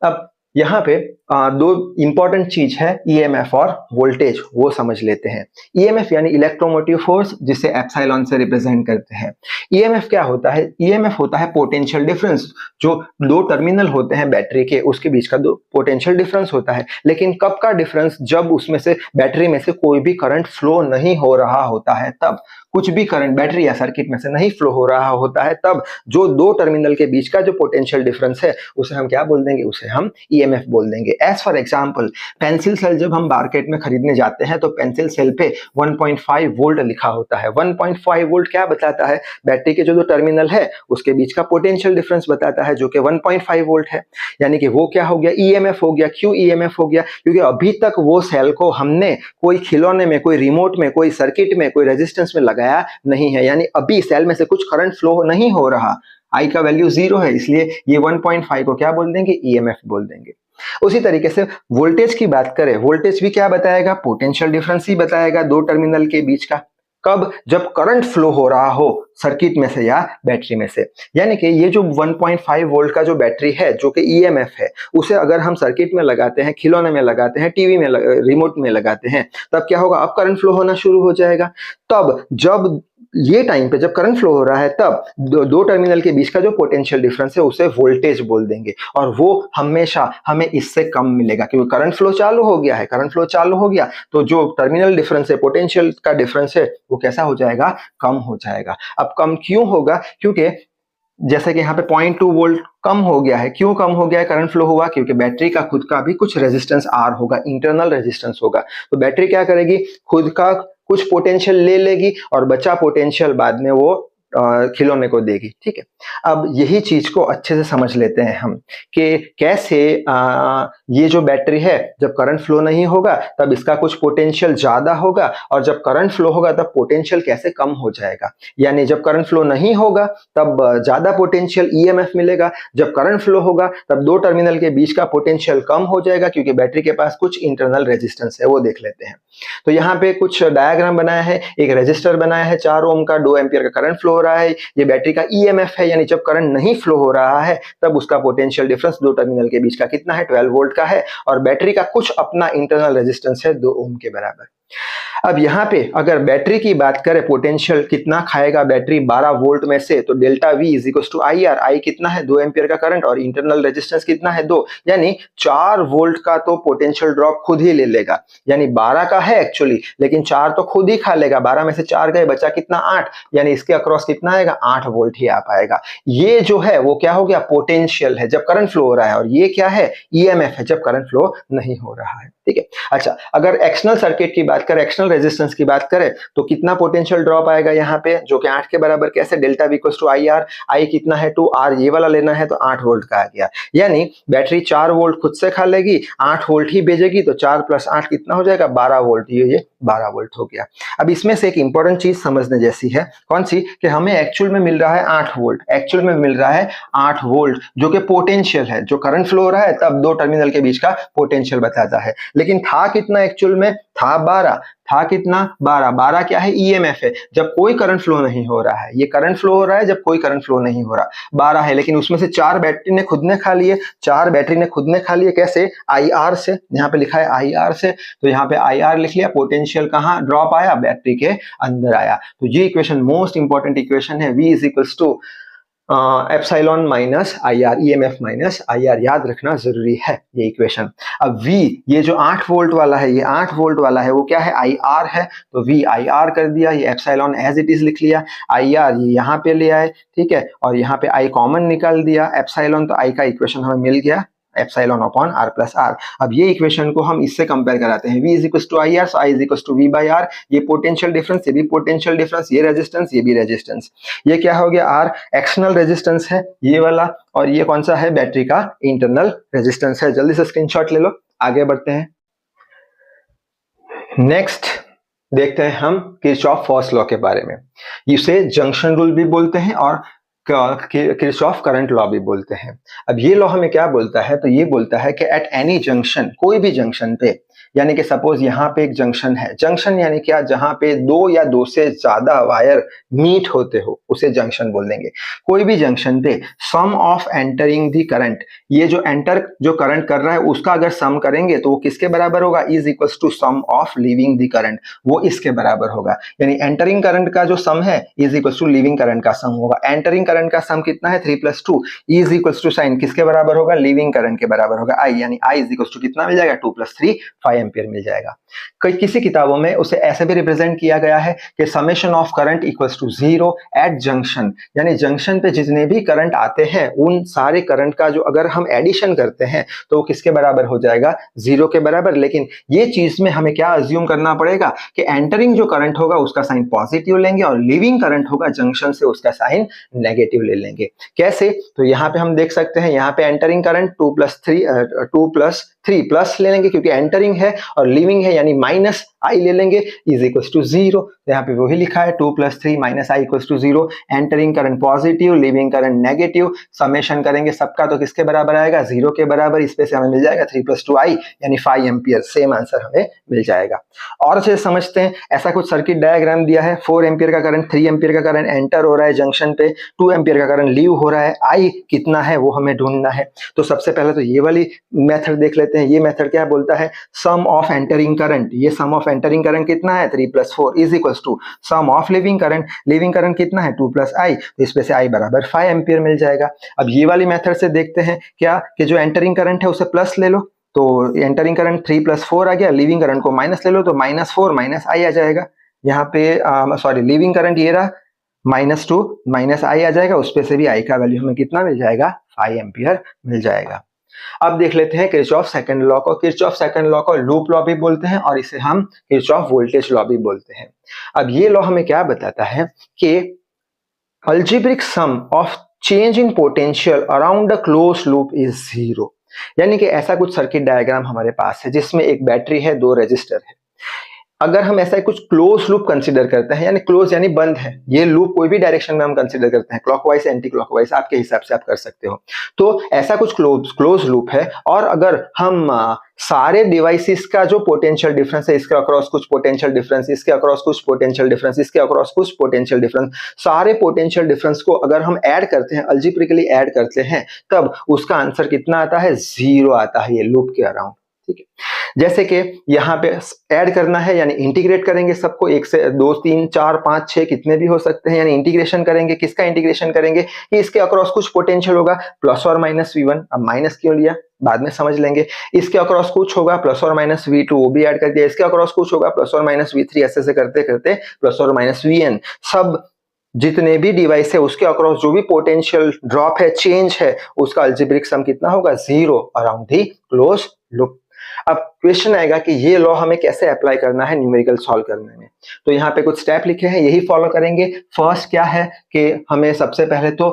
अब यहाँ पे दो इंपॉर्टेंट चीज है, ईएमएफ और वोल्टेज, वो समझ लेते हैं। ईएमएफ यानी इलेक्ट्रोमोटिव फोर्स, जिसे एप्सिलॉन से रिप्रेजेंट करते हैं। ईएमएफ क्या होता है? ईएमएफ होता है पोटेंशियल डिफरेंस। जो दो टर्मिनल होते हैं बैटरी के, उसके बीच का दो पोटेंशियल डिफरेंस होता है। लेकिन कब का डिफरेंस? जब उसमें से, बैटरी में से कोई भी करंट फ्लो नहीं हो रहा होता है, तब कुछ भी करंट बैटरी या सर्किट में से नहीं फ्लो हो रहा होता है, तब जो दो टर्मिनल के बीच का जो पोटेंशियल डिफरेंस है उसे हम क्या बोल देंगे? उसे हम ईएमएफ बोल देंगे। As for example, pencil cell जब हम मार्केट में खरीदने जाते हैं तो पेंसिल सेल पे 1.5 वोल्ट लिखा होता है। 1.5 वोल्ट क्या बताता है? बैटरी के जो दो टर्मिनल है उसके बीच का पोटेंशियल डिफरेंस बताता है, जो कि 1.5 वोल्ट है। यानी कि वो क्या हो गया? ईएमएफ हो गया। क्यों ईएमएफ हो गया? क्योंकि अभी तक वो सेल को हमने कोई खिलौने में, कोई रिमोट में, कोई सर्किट में, कोई रेजिस्टेंस में लगाया नहीं है, यानी अभी सेल में से कुछ करंट फ्लो नहीं हो रहा। आई का वैल्यू 0 है, इसलिए ये 1.5 को क्या बोल देंगे? ईएमएफ बोल देंगे। उसी तरीके से वोल्टेज की बात करें, वोल्टेज भी क्या बताएगा? पोटेंशियल डिफरेंस ही बताएगा दो टर्मिनल के बीच का। कब? जब करंट फ्लो हो रहा हो सर्किट में से या बैटरी में से। यानी कि ये जो 1.5 वोल्ट का जो बैटरी है, जो कि ईएमएफ है, उसे अगर हम सर्किट में लगाते हैं, खिलौने में लगाते हैं, टीवी में, रिमोट में लगाते हैं, तब क्या होगा? अब करंट फ्लो होना शुरू हो जाएगा। तब जब ये टाइम पे जब करंट फ्लो हो रहा है, तब दो टर्मिनल के बीच का जो पोटेंशियल डिफरेंस है उसे वोल्टेज बोल देंगे, और वो हमेशा हमें इससे कम मिलेगा, क्योंकि करंट फ्लो चालू हो गया है। करंट फ्लो चालू हो गया तो जो टर्मिनल डिफरेंस है, पोटेंशियल का डिफरेंस है, वो कैसा हो जाएगा? कम हो जाएगा। अब कम क्यों होगा? क्योंकि जैसे कि यहाँ पे 0.2 वोल्ट कम हो गया है। क्यों कम हो गया है? करंट फ्लो हुआ, क्योंकि बैटरी का खुद का भी कुछ रेजिस्टेंस आर होगा, इंटरनल रेजिस्टेंस होगा। तो बैटरी क्या करेगी? खुद का कुछ पोटेंशियल ले लेगी और बचा पोटेंशियल बाद में वो खिलौने को देगी। ठीक है, अब यही चीज को अच्छे से समझ लेते हैं हम कि कैसे ये जो बैटरी है जब करंट फ्लो नहीं होगा तब इसका कुछ पोटेंशियल ज्यादा होगा और जब करंट फ्लो होगा तब पोटेंशियल कैसे कम हो जाएगा। यानी जब करंट फ्लो नहीं होगा तब ज्यादा पोटेंशियल ईएमएफ मिलेगा, जब करंट फ्लो होगा तब दो टर्मिनल के बीच का पोटेंशियल कम हो जाएगा क्योंकि बैटरी के पास कुछ इंटरनल रेजिस्टेंस है, वो देख लेते हैं। तो यहाँ पे कुछ डायग्राम बनाया है, एक रेजिस्टर बनाया है 4 ओम का, 2 एम्पियर का करंट फ्लो हो रहा है, ये बैटरी का ईएमएफ है, यानी जब करंट नहीं फ्लो हो रहा है तब उसका पोटेंशियल डिफरेंस दो टर्मिनल के बीच का कितना है, 12 वोल्ट का है, और बैटरी का कुछ अपना इंटरनल रेजिस्टेंस है 2 ओम के बराबर। अब यहाँ पे अगर बैटरी की बात करें, पोटेंशियल कितना खाएगा बैटरी 12 वोल्ट में से, तो delta V is equal to I R. I कितना है, 2 एम्पियर का करंट, और इंटरनल रेजिस्टेंस कितना है 2, यानी 4 वोल्ट का तो पोटेंशियल ड्रॉप खुद ही ले लेगा। यानी 12 का है एक्चुअली, लेकिन 4 तो खुद ही खा लेगा, 12 में से 4 गए, बचा कितना 8, यानी इसके अक्रॉस कितना आएगा 8 वोल्ट ही आ पाएगा। ये जो है वो क्या हो गया, पोटेंशियल है जब करंट फ्लो हो रहा है, और ये क्या है, ईएमएफ है जब करंट फ्लो नहीं हो रहा है। ठीक है, अच्छा अगर एक्सटर्नल सर्किट की बात करें, एक्सटर्नल रेजिस्टेंस की बात करें, तो कितना पोटेंशियल ड्रॉप आएगा यहाँ पे, जो कि 8 के बराबर, कैसे, delta V equals to I R. I कितना है 2, R ये वाला लेना है तो 8 वोल्ट का आ गया, यानी बैटरी 4 वोल्ट खुद से खा लेगी, 8 वोल्ट ही भेजेगी, तो 4 प्लस 8 कितना हो जाएगा 12 वोल्ट, ये 12 वोल्ट हो गया। अब इसमें से एक इंपॉर्टेंट चीज समझने जैसी है, कौन सी, कि हमें एक्चुअल में मिल रहा है 8 वोल्ट, एक्चुअल में मिल रहा है 8 वोल्ट जो कि पोटेंशियल है, जो करंट फ्लो हो रहा है तब दो टर्मिनल के बीच का पोटेंशियल बताता है, लेकिन था कितना एक्चुअल में, था 12, था कितना 12, 12 क्या है, ईएमएफ है जब कोई करंट फ्लो नहीं हो रहा है, ये करंट फ्लो हो रहा है जब कोई करंट फ्लो नहीं हो रहा, 12 है, लेकिन उसमें से 4 बैटरी ने खुद ने खा लिए, 4 बैटरी ने खुद ने खा लिए, कैसे, आई आर से, यहाँ पे लिखा है आई आर से, तो यहाँ पे आई आर लिख लिया, पोटेंशियल कहाँ ड्रॉप आया, बैटरी के अंदर आया। तो ये इक्वेशन मोस्ट इंपॉर्टेंट इक्वेशन है, V is equals to epsilon minus I R, EMF minus I R, याद रखना जरूरी है ये इक्वेशन। अब V, ये जो 8 वोल्ट वाला है, ये 8 वोल्ट वाला है, वो क्या है, आई आर है, तो V आई आर कर दिया, ये एप्सिलॉन एज इट इज लिख लिया, आई आर ये यहाँ पे ले आए, ठीक है, और यहाँ पे आई कॉमन निकाल दिया, एप्सिलॉन, तो आई का इक्वेशन हमें मिल गया epsilon upon R plus R. अब ये इक्वेशन को हम इससे कंपेयर कराते हैं, V is equal to I R, so I is equal to V by R, ये पोटेंशियल डिफरेंस, ये भी पोटेंशियल डिफरेंस, ये रेजिस्टेंस, ये भी रेजिस्टेंस, ये क्या हो गया, R एक्सटर्नल रेजिस्टेंस है ये वाला, और ये कौन सा है, बैटरी का इंटरनल रेजिस्टेंस है। जल्दी से स्क्रीनशॉट ले लो, आगे बढ़ते हैं। नेक्स्ट देखते हैं हम किरचॉफ फर्स्ट लॉ के बारे में, इसे जंक्शन रूल भी बोलते हैं और किरचॉफ करंट लॉ भी बोलते हैं। अब ये लॉ हमें क्या बोलता है, तो ये बोलता है कि एट एनी जंक्शन, कोई भी जंक्शन पे, यानी कि सपोज यहाँ पे एक जंक्शन है, जंक्शन यानी क्या, जहां पे 2 या 2 से ज्यादा वायर मीट होते हो उसे जंक्शन बोल देंगे। कोई भी जंक्शन पे सम ऑफ एंटरिंग दी करंट, ये जो एंटर जो करंट कर रहा है उसका अगर सम करेंगे तो वो किसके बराबर होगा, is equals to sum of leaving the current, वो इसके बराबर होगा। यानी एंटरिंग करंट का जो सम है is equals to leaving current का सम होगा। एंटरिंग करंट का सम कितना है, 3 + 2, इज इक्वल्स टू साइन किसके बराबर होगा, लीविंग करंट के बराबर होगा, आई, यानी आई इज इक्वल्स टू कितना मिल जाएगा, 2 + 3 5 एम्पियर मिल जाएगा। किसी किताबों में उसे ऐसे भी रिप्रेजेंट किया गया है कि summation of current equals to 0 at junction, यानी जंक्शन पे जितने भी करंट आते हैं उन सारे करंट का जो अगर हम एडिशन करते हैं तो वो किसके बराबर हो जाएगा, 0 के बराबर। लेकिन ये चीज में हमें क्या अज्यूम करना पड़ेगा कि एंटरिंग जो करंट होगा उसका साइन पॉजिटिव लेंगे और लीविंग करंट होगा जंक्शन से उसका साइन नेगेटिव ले लेंगे। कैसे, तो यहाँ पे हम देख सकते हैं, यहाँ पे एंटरिंग करंट 2 + 3 प्लस ले लेंगे क्योंकि एंटरिंग है, और लीविंग है यानी माइनस आई ले लेंगे, इज इक्वल टू 0। यहाँ पे वही लिखा है 2 + 3 - i equal to 0। Entering current positive, leaving current negative, summation करेंगे सबका तो किसके बराबर आएगा, 0 के बराबर। इस पे से हमें मिल जाएगा 3 + 2i यानी 5 एम्पियर, सेम आंसर हमें मिल जाएगा। और अच्छे से समझते हैं, ऐसा कुछ सर्किट डायग्राम दिया है, 4 एम्पियर का करंट, 3 एम्पियर का करंट एंटर हो रहा है जंक्शन पे, 2 एम्पियर का करंट लीव हो रहा है, i कितना है वो हमें ढूंढना है। तो सबसे पहले तो ये वाली मेथड देख लेते हैं। ये मेथड क्या बोलता है, सम ऑफ एंटरिंग करंट, ये सम ऑफ एंटरिंग करंट कितना है, 3 + 4 is equal to sum of leaving current, leaving current कितना है 2 + i, तो इस पे से i बराबर 5 एम्पियर मिल जाएगा। अब ये वाली मेथड से देखते हैं क्या, कि जो एंटरिंग करंट है उसे प्लस ले लो, तो एंटरिंग करंट 3 + 4 आ गया, लीविंग करंट को माइनस ले लो तो -4 - i आ जाएगा। यहाँ पे सॉरी, लीविंग करंट ये रहा, -2 - i आ जाएगा, उस पे से भी i का वैल्यू हमें कितना मिल जाएगा, 5 एम्पियर मिल जाएगा। अब देख लेते हैं किरचॉफ सेकंड लॉ को। किरचॉफ सेकंड लॉ को लूप लॉ भी बोलते हैं और इसे हम किरचॉफ वोल्टेज लॉ भी बोलते हैं। अब ये लॉ हमें क्या बताता है कि algebraic sum of change in potential around a close loop is zero. यानी कि ऐसा कुछ सर्किट डायग्राम हमारे पास है जिसमें एक बैटरी है, दो रेजिस्टर है। अगर हम ऐसा कुछ क्लोज लूप कंसीडर करते हैं, यानी क्लोज यानी बंद है, ये लूप कोई भी डायरेक्शन में हम कंसीडर करते हैं, क्लॉकवाइज एंटी क्लॉकवाइज आपके हिसाब से आप कर सकते हो। तो ऐसा कुछ क्लोज लूप है और अगर हम सारे डिवाइसेस का जो पोटेंशियल डिफरेंस है, इसके अक्रॉस कुछ पोटेंशियल डिफरेंस, इसके अक्रॉस कुछ पोटेंशियल डिफरेंस, इसके अक्रॉस कुछ पोटेंशियल डिफरेंस, सारे पोटेंशियल डिफरेंस को अगर हम ऐड करते हैं, अलजेब्रिकली ऐड करते हैं, तब उसका आंसर कितना आता है? जीरो आता है ये लूप के अराउंड। ठीक है, जैसे कि यहाँ पे ऐड करना है यानी इंटीग्रेट करेंगे सबको, 1 से 2 3 4 5 6 कितने भी हो सकते हैं, यानी इंटीग्रेशन करेंगे। किसका इंटीग्रेशन करेंगे कि इसके अक्रॉस कुछ पोटेंशियल होगा प्लस और माइनस V1, अब माइनस क्यों लिया बाद में समझ लेंगे। इसके अक्रॉस कुछ होगा प्लस और माइनस V2, वो भी ऐड कर दिया। इसके अक्रॉस कुछ होगा प्लस और माइनस V3, ऐसे से करते करते प्लस और माइनस Vn। सब जितने भी डिवाइस है उसके अक्रॉस जो भी पोटेंशियल ड्रॉप है, चेंज है, उसका अलजेब्रिक सम कितना होगा? Zero around the close loop. अब क्वेश्चन आएगा कि ये लॉ हमें कैसे अप्लाई करना है न्यूमेरिकल सॉल्व करने में। तो यहाँ पे कुछ स्टेप लिखे हैं, यही फॉलो करेंगे। फर्स्ट क्या है कि हमें सबसे पहले तो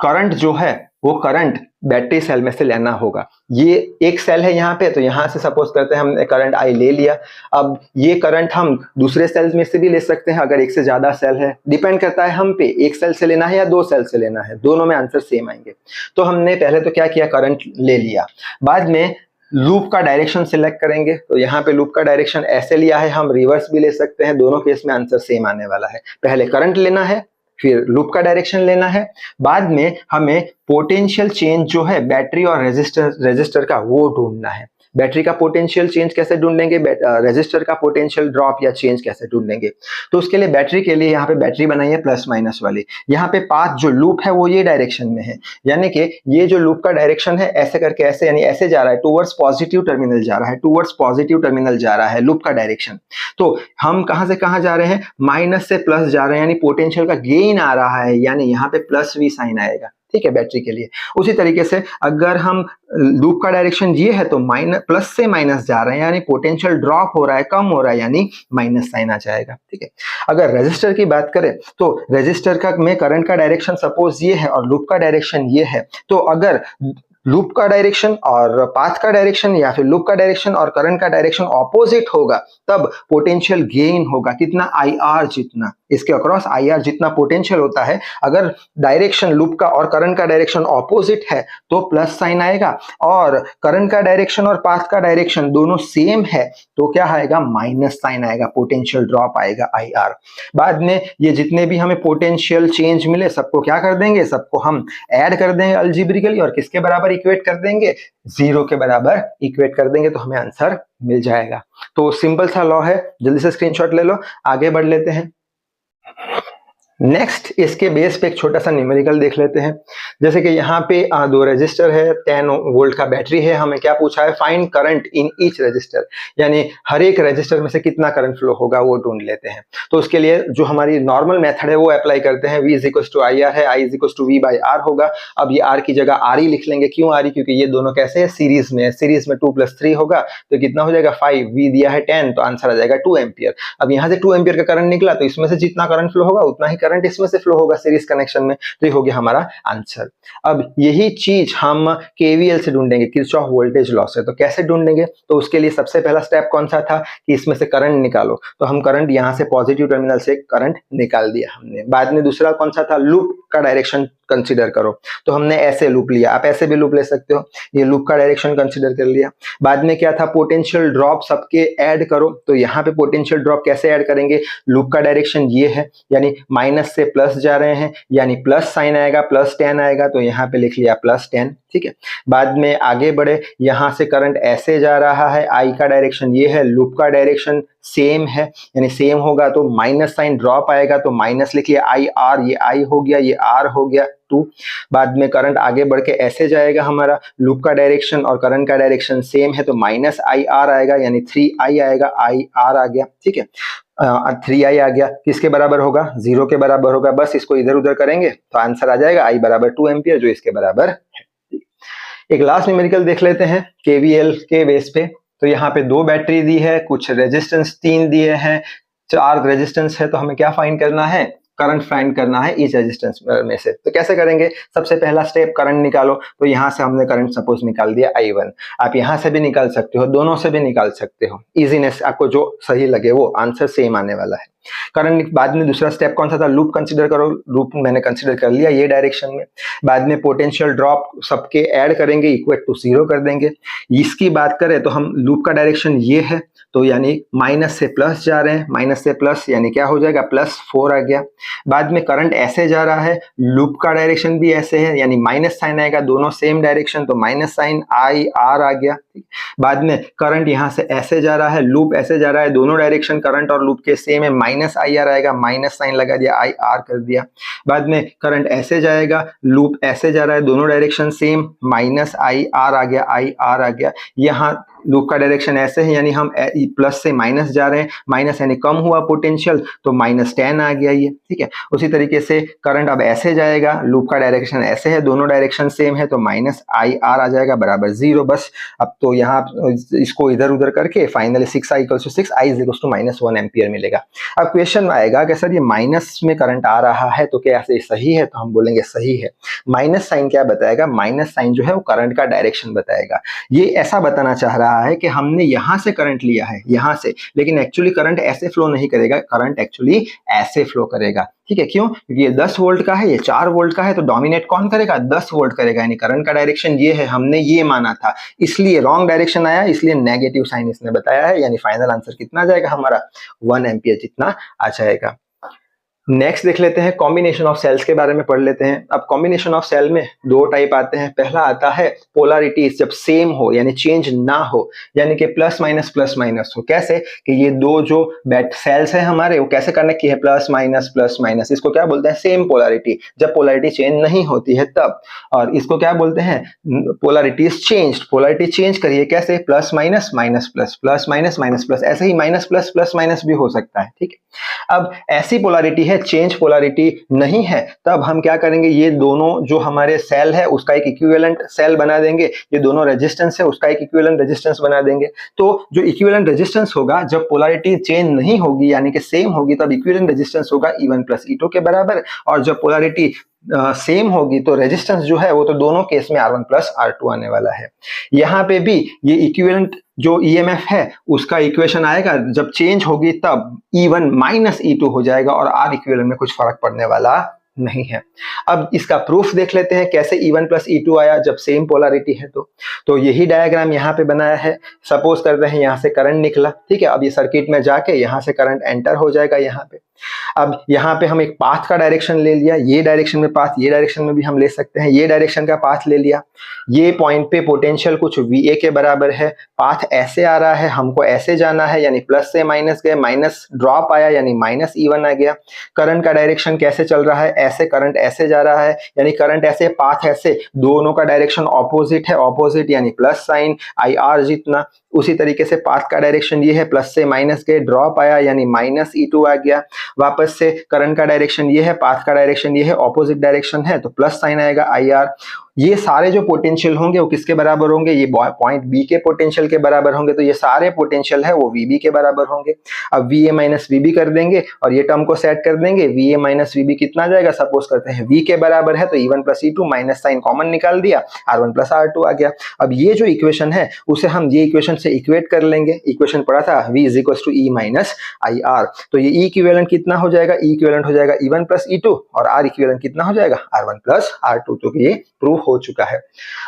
करंट जो है वो करंट बैटरी सेल में से लेना होगा। ये एक सेल है यहाँ पे, तो यहाँ से सपोज करते हैं हमने करंट I ले लिया। अब ये करंट हम दूसरे सेल्स में से भी ले सकते हैं अगर एक से ज्यादा सेल है, डिपेंड करता है हम पे, एक सेल से लेना है या दो सेल से लेना है, दोनों में आंसर सेम आएंगे। तो हमने पहले तो क्या किया, करंट ले लिया। बाद में लूप का डायरेक्शन सिलेक्ट करेंगे, तो यहाँ पे लूप का डायरेक्शन ऐसे लिया है, हम रिवर्स भी ले सकते हैं, दोनों केस में आंसर सेम आने वाला है। पहले करंट लेना है, फिर लूप का डायरेक्शन लेना है, बाद में हमें पोटेंशियल चेंज जो है बैटरी और रेजिस्टर का वो ढूंढना है। बैटरी का पोटेंशियल चेंज कैसे ढूंढेंगे, रेजिस्टर का पोटेंशियल ड्रॉप या चेंज कैसे ढूंढेंगे। तो उसके लिए बैटरी के लिए यहाँ पे बैटरी बनाई है प्लस माइनस वाली। यहाँ पे पाथ जो लूप है वो ये डायरेक्शन में है, यानी कि ये जो लूप का डायरेक्शन है ऐसे करके ऐसे, यानी ऐसे जा रहा है, टुवर्ड्स पॉजिटिव टर्मिनल जा रहा है, टुवर्ड्स पॉजिटिव टर्मिनल जा रहा है लूप का डायरेक्शन। तो हम कहां से कहां जा रहे हैं, माइनस से प्लस जा रहे हैं, यानी पोटेंशियल का गेन आ रहा है, यानी यहाँ पे प्लस V साइन आएगा। ठीक है, बैटरी के लिए। उसी तरीके से अगर हम लूप का डायरेक्शन ये है तो माइनस प्लस से माइनस जा रहे हैं, यानी पोटेंशियल ड्रॉप हो रहा है, कम हो रहा है, यानी माइनस साइन आ जाएगा। ठीक है, अगर रेजिस्टर की बात करें तो रेजिस्टर का में करंट का डायरेक्शन सपोज ये है और लूप का डायरेक्शन ये है, तो अगर लूप का डायरेक्शन और पाथ का डायरेक्शन या फिर लूप का डायरेक्शन और करंट का डायरेक्शन ऑपोजिट होगा, तब पोटेंशियल गेन होगा कितना, IR जितना। इसके अक्रॉस IR जितना पोटेंशियल होता है, अगर डायरेक्शन लूप का और करंट का डायरेक्शन ऑपोजिट है तो प्लस साइन आएगा, और करंट का डायरेक्शन और पाथ का डायरेक्शन दोनों सेम है तो क्या आएगा, माइनस साइन आएगा, पोटेंशियल ड्रॉप आएगा IR। बाद में ये जितने भी हमें पोटेंशियल चेंज मिले सबको क्या कर देंगे, सबको हम ऐड कर देंगे अलजेब्रिकली और किसके बराबर इक्वेट कर देंगे, जीरो के बराबर इक्वेट कर देंगे, तो हमें आंसर मिल जाएगा। तो सिंपल सा लॉ है, जल्दी से स्क्रीनशॉट ले लो, आगे बढ़ लेते हैं। नेक्स्ट इसके बेस पे एक छोटा सा न्यूमेरिकल देख लेते हैं। जैसे कि यहाँ पे दो रेजिस्टर है, 10 वोल्ट का बैटरी है, हमें क्या पूछा है, find current in each resistor, यानी हर एक रेजिस्टर में से कितना करंट फ्लो होगा वो ढूंढ लेते हैं। तो उसके लिए जो हमारी नॉर्मल मेथड है वो अप्लाई करते हैं, V = IR है, I = V/R होगा। अब ये R की जगह RE लिख लेंगे, क्यों RE, क्योंकि ये दोनों कैसे है, सीरीज में है, सीरीज में 2 + 3 होगा तो कितना हो जाएगा 5, V दिया है 10, तो आंसर आ जाएगा 2 एम्पियर। अब यहाँ से 2 एम्पियर का करंट निकला तो इसमें से जितना करंट फ्लो होगा उतना ही करंट इसमें से फ्लो होगा सीरीज कनेक्शन में, तो ये हो गया हमारा आंसर। अब यही चीज हम KVL से ढूंढेंगे, किरचॉफ वोल्टेज लॉ से। तो कैसे ढूंढेंगे, तो उसके लिए सबसे पहला स्टेप कौन सा था कि इसमें से करंट निकालो, तो हम करंट यहाँ से पॉजिटिव टर्मिनल से करंट निकाल दिया हमने। बाद में दूसरा कौन सा था, लूप का डायरेक्शन कंसीडर करो, तो हमने ऐसे लूप लिया, आप ऐसे भी लूप ले सकते हो, ये लूप का डायरेक्शन कंसीडर कर लिया। बाद में क्या था, पोटेंशियल ड्रॉप सबके ऐड करो, तो यहाँ पे पोटेंशियल ड्रॉप कैसे ऐड करेंगे, लूप का डायरेक्शन ये है, यानी माइनस से प्लस जा रहे हैं, यानी प्लस साइन आएगा, +10 आएगा, तो यहाँ पे लिख लिया +10। ठीक है, बाद में आगे बढ़े, यहाँ से करंट ऐसे जा रहा है, I का डायरेक्शन ये है, लूप का डायरेक्शन सेम है, यानी सेम होगा तो माइनस साइन ड्रॉप आएगा, तो माइनस लिखिए IR, ये I हो गया, ये R हो गया 2। बाद में करंट आगे बढ़ के ऐसे जाएगा, हमारा लूप का डायरेक्शन और करंट का डायरेक्शन सेम है तो -IR आएगा, यानी 3I आएगा, IR आ गया। ठीक है, 3I आ गया, किसके बराबर होगा, 0 के बराबर होगा। बस इसको इधर उधर करेंगे तो आंसर आ जाएगा I = 2 एम्पियर, जो इसके बराबर है। एक लास्ट न्यूमेरिकल देख लेते हैं केवीएल के बेस पे। तो यहाँ पे 2 बैटरी दी है, कुछ रेजिस्टेंस 3 दिए हैं, 4 रेजिस्टेंस है, तो हमें क्या फाइंड करना है, करंट फाइंड करना है इस रेजिस्टेंस में से। तो कैसे करेंगे, सबसे पहला स्टेप करंट निकालो। तो यहाँ से हमने करंट सपोज निकाल दिया I1, आप यहाँ से भी निकाल सकते हो, दोनों से भी निकाल सकते हो, इजीनेस आपको जो सही लगे वो आंसर सेम आने वाला है। करंट बाद में दूसरा स्टेप कौन सा था, लूप कंसीडर करो, लूप मैंने कंसीडर कर लिया ये डायरेक्शन में। बाद में पोटेंशियल ड्रॉप सबके ऐड करेंगे, इक्वल टू 0 कर देंगे। इसकी बात करें तो हम लूप का डायरेक्शन ये है, तो यानी माइनस से प्लस जा रहे हैं, माइनस से प्लस यानी क्या हो जाएगा, +4 आ गया। बाद में करंट ऐसे जा रहा है, लूप का डायरेक्शन भी ऐसे है, यानी माइनस साइन आएगा, दोनों सेम डायरेक्शन, तो माइनस साइन IR आ गया। बाद में करंट यहाँ से ऐसे जा रहा है, लूप ऐसे जा रहा है, दोनों डायरेक्शन करंट और लूप के सेम है, -IR आएगा, माइनस साइन लगा दिया, IR कर दिया। बाद में करंट ऐसे जाएगा, लूप ऐसे जा रहा है, दोनों डायरेक्शन सेम, -IR आ गया, IR आ गया। यहाँ लूप का डायरेक्शन ऐसे है, यानी हम प्लस से माइनस जा रहे हैं, माइनस यानी कम हुआ पोटेंशियल, तो -10 आ गया ये, ठीक है। उसी तरीके से करंट अब ऐसे जाएगा, लूप का डायरेक्शन ऐसे है, दोनों डायरेक्शन सेम है, तो -IR आ जाएगा बराबर 0। बस अब तो यहाँ इसको इधर उधर करके फाइनली 6I = 6, I = -1 एम्पियर मिलेगा। अब क्वेश्चन आएगा कि सर ये माइनस में करंट आ रहा है तो क्या ऐसे सही है, तो हम बोलेंगे सही है। माइनस साइन क्या बताएगा, माइनस साइन जो है वो करंट का डायरेक्शन बताएगा। ये ऐसा बताना चाह रहा है कि हमने यहां से करंट लिया है, यहां से, लेकिन एक्चुअली करंट ऐसे फ्लो नहीं करेगा, करंट एक्चुअली ऐसे फ्लो करेगा, ठीक है। क्यों, क्योंकि ये 10 वोल्ट का है, ये 4 वोल्ट का है, तो डोमिनेट कौन करेगा, 10 वोल्ट करेगा, यानी करंट का डायरेक्शन ये है, हमने ये माना था, इसलिए रॉन्ग डायरेक्शन आया, इसलिए नेगेटिव साइन इसने बताया है, यानी फाइनल आंसर कितना आ जाएगा हमारा, 1 एम्पियर जितना आ जाएगा। नेक्स्ट देख लेते हैं, कॉम्बिनेशन ऑफ सेल्स के बारे में पढ़ लेते हैं। अब कॉम्बिनेशन ऑफ सेल में 2 टाइप आते हैं। पहला आता है पोलैरिटीज जब सेम हो, यानी चेंज ना हो, यानी कि प्लस माइनस हो। कैसे कि ये 2 जो बैट सेल्स हैं हमारे, वो कैसे कनेक्ट किए हैं, प्लस माइनस, इसको क्या बोलते हैं, सेम पोलैरिटी, जब पोलैरिटी चेंज नहीं होती है तब। और इसको क्या बोलते हैं, पोलैरिटीज चेंज्ड, पोलैरिटी चेंज करिए, कैसे, प्लस माइनस प्लस, ऐसे ही माइनस प्लस भी हो सकता है, ठीक है। अब ऐसी पोलैरिटी चेंज पोलैरिटी नहीं है, तब हम क्या करेंगे, ये दोनों जो हमारे सेल है उसका एक इक्विवेलेंट सेल बना देंगे, ये दोनों रेजिस्टेंस है उसका एक इक्विवेलेंट रेजिस्टेंस बना देंगे। तो जो इक्विवेलेंट रेजिस्टेंस होगा, जब पोलैरिटी चेंज नहीं होगी यानी कि सेम होगी, तब इक्विवेलेंट रेजिस्टेंस होगा E1 + E2 के बराबर, और जब पोलैरिटी सेम होगी तो रेजिस्टेंस जो है वो तो दोनों केस में R1 + R2 आने वाला है। यहाँ पे भी ये इक्विवेलेंट जो EMF है उसका इक्वेशन आएगा, जब चेंज होगी तब E1 - E2 हो जाएगा, और R इक्विवेलेंट में कुछ फर्क पड़ने वाला नहीं है। अब इसका प्रूफ देख लेते हैं, कैसे E1 + E2 आया जब सेम पोलैरिटी है। तो यही डायग्राम यहाँ पे बनाया है। सपोज करते हैं यहाँ से करंट निकला, ठीक है। अब ये सर्किट में जाके यहाँ से करंट एंटर हो जाएगा यहाँ पे। अब यहाँ पे हम एक पाथ का डायरेक्शन ले लिया, ये डायरेक्शन में पाथ, ये डायरेक्शन में भी हम ले सकते हैं, ये डायरेक्शन का पाथ ले लिया। ये पॉइंट पे पोटेंशियल कुछ VA के बराबर है, पाथ ऐसे आ रहा है, हमको ऐसे जाना है, यानी प्लस से माइनस गए, माइनस ड्रॉप आया यानी -E1 आ गया। करंट का डायरेक्शन कैसे चल रहा है, ऐसे करंट ऐसे जा रहा है, यानी करंट ऐसे, पाथ ऐसे, दोनों का डायरेक्शन ऑपोजिट है, ऑपोजिट यानी प्लस साइन IR जितना। उसी तरीके से पाथ का डायरेक्शन ये है, प्लस से माइनस गए, ड्रॉप आया यानी -E2 आ गया। वापस से करंट का डायरेक्शन ये है, पाथ का डायरेक्शन ये है, ऑपोजिट डायरेक्शन है, तो प्लस साइन आएगा IR। ये सारे जो पोटेंशियल होंगे वो किसके बराबर होंगे, ये पॉइंट B के पोटेंशियल के बराबर होंगे, तो ये सारे पोटेंशियल है वो VB के बराबर होंगे। अब VA - VB कर देंगे और ये टर्म को सेट कर देंगे, VA - VB कितना जाएगा, सपोज करते हैं V के बराबर है, तो E1 + E2, minus sign common निकाल दिया, R1 + R2 आ गया। अब ये जो इक्वेशन है उसे हम ये इक्वेशन से इक्वेट कर लेंगे। इक्वेशन पढ़ा था V = E - IR, तो ये E इक्विवेलेंट कितना हो जाएगा, E इक्विवेलेंट हो जाएगा E1 + E2, और R इक्विवेलेंट कितना हो जाएगा, R1 + R2, तो ये प्रूव हो चुका है।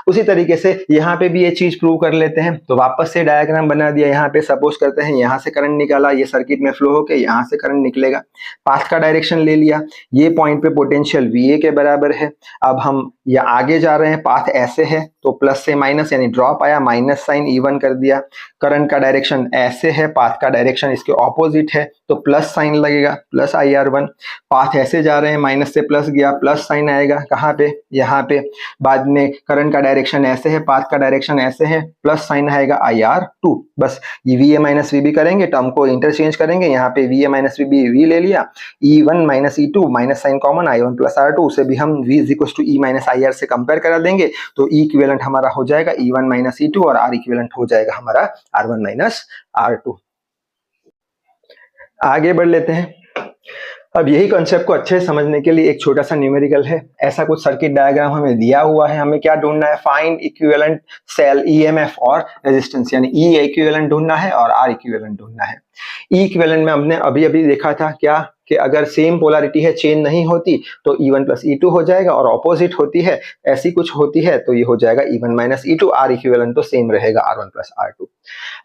उसी तरीके से यहाँ पे भी ये चीज प्रूव कर लेते हैं। तो वापस से डायग्राम बना दिया, यहाँ पे सपोज करते हैं यहाँ से करंट निकाला, ये सर्किट में फ्लो होके यहाँ से करंट निकलेगा, पाथ का डायरेक्शन ले लिया, ये पॉइंट पे पोटेंशियल VA के बराबर है। अब हम ये आगे जा रहे हैं, पाथ ऐसे है, तो प्लस से माइनस यानी ड्रॉप आया, माइनस साइन E1 कर दिया। करंट का डायरेक्शन ऐसे है, पाथ का डायरेक्शन इसके ऑपोजिट है, तो प्लस साइन लगेगा, प्लस IR1। पाथ ऐसे जा रहे हैं, माइनस से प्लस गया, प्लस साइन आएगा, कहाँ पे, यहाँ पे। बाद में करंट का डायरेक्शन ऐसे है, पाथ का डायरेक्शन ऐसे है, प्लस साइन आएगा IR2। बस ये VA माइनस VB करेंगे, टर्म को इंटरचेंज करेंगे, यहाँ पे VA माइनस VB V ले लिया, E1 minus E2 minus sign common I1 plus R2, उसे भी हम V is equal to E minus IR से कंपेयर करा देंगे, तो E इक्विवेलेंट हमारा हो जाएगा E1 माइनस E2 और R इक्विवेलेंट हो जाएगा हमारा R1 माइनस R2। आगे बढ़ लेते हैं। अब यही कॉन्सेप्ट को अच्छे से समझने के लिए एक छोटा सा न्यूमेरिकल है। ऐसा कुछ सर्किट डायग्राम हमें दिया हुआ है, हमें क्या ढूंढना है, फाइंड इक्विवेलेंट सेल EMF और रेजिस्टेंस, यानी E इक्विवेलेंट ढूंढना है और R इक्विवेलेंट ढूंढना है। E इक्विवेलेंट में हमने अभी अभी देखा था क्या कि अगर सेम पोलैरिटी है, चेंज नहीं होती, तो E1 प्लस E2 हो जाएगा, और ऑपोजिट होती है, ऐसी कुछ होती है, तो ये हो जाएगा E1 minus E2। R equivalent तो सेम रहेगा R1 प्लस R2।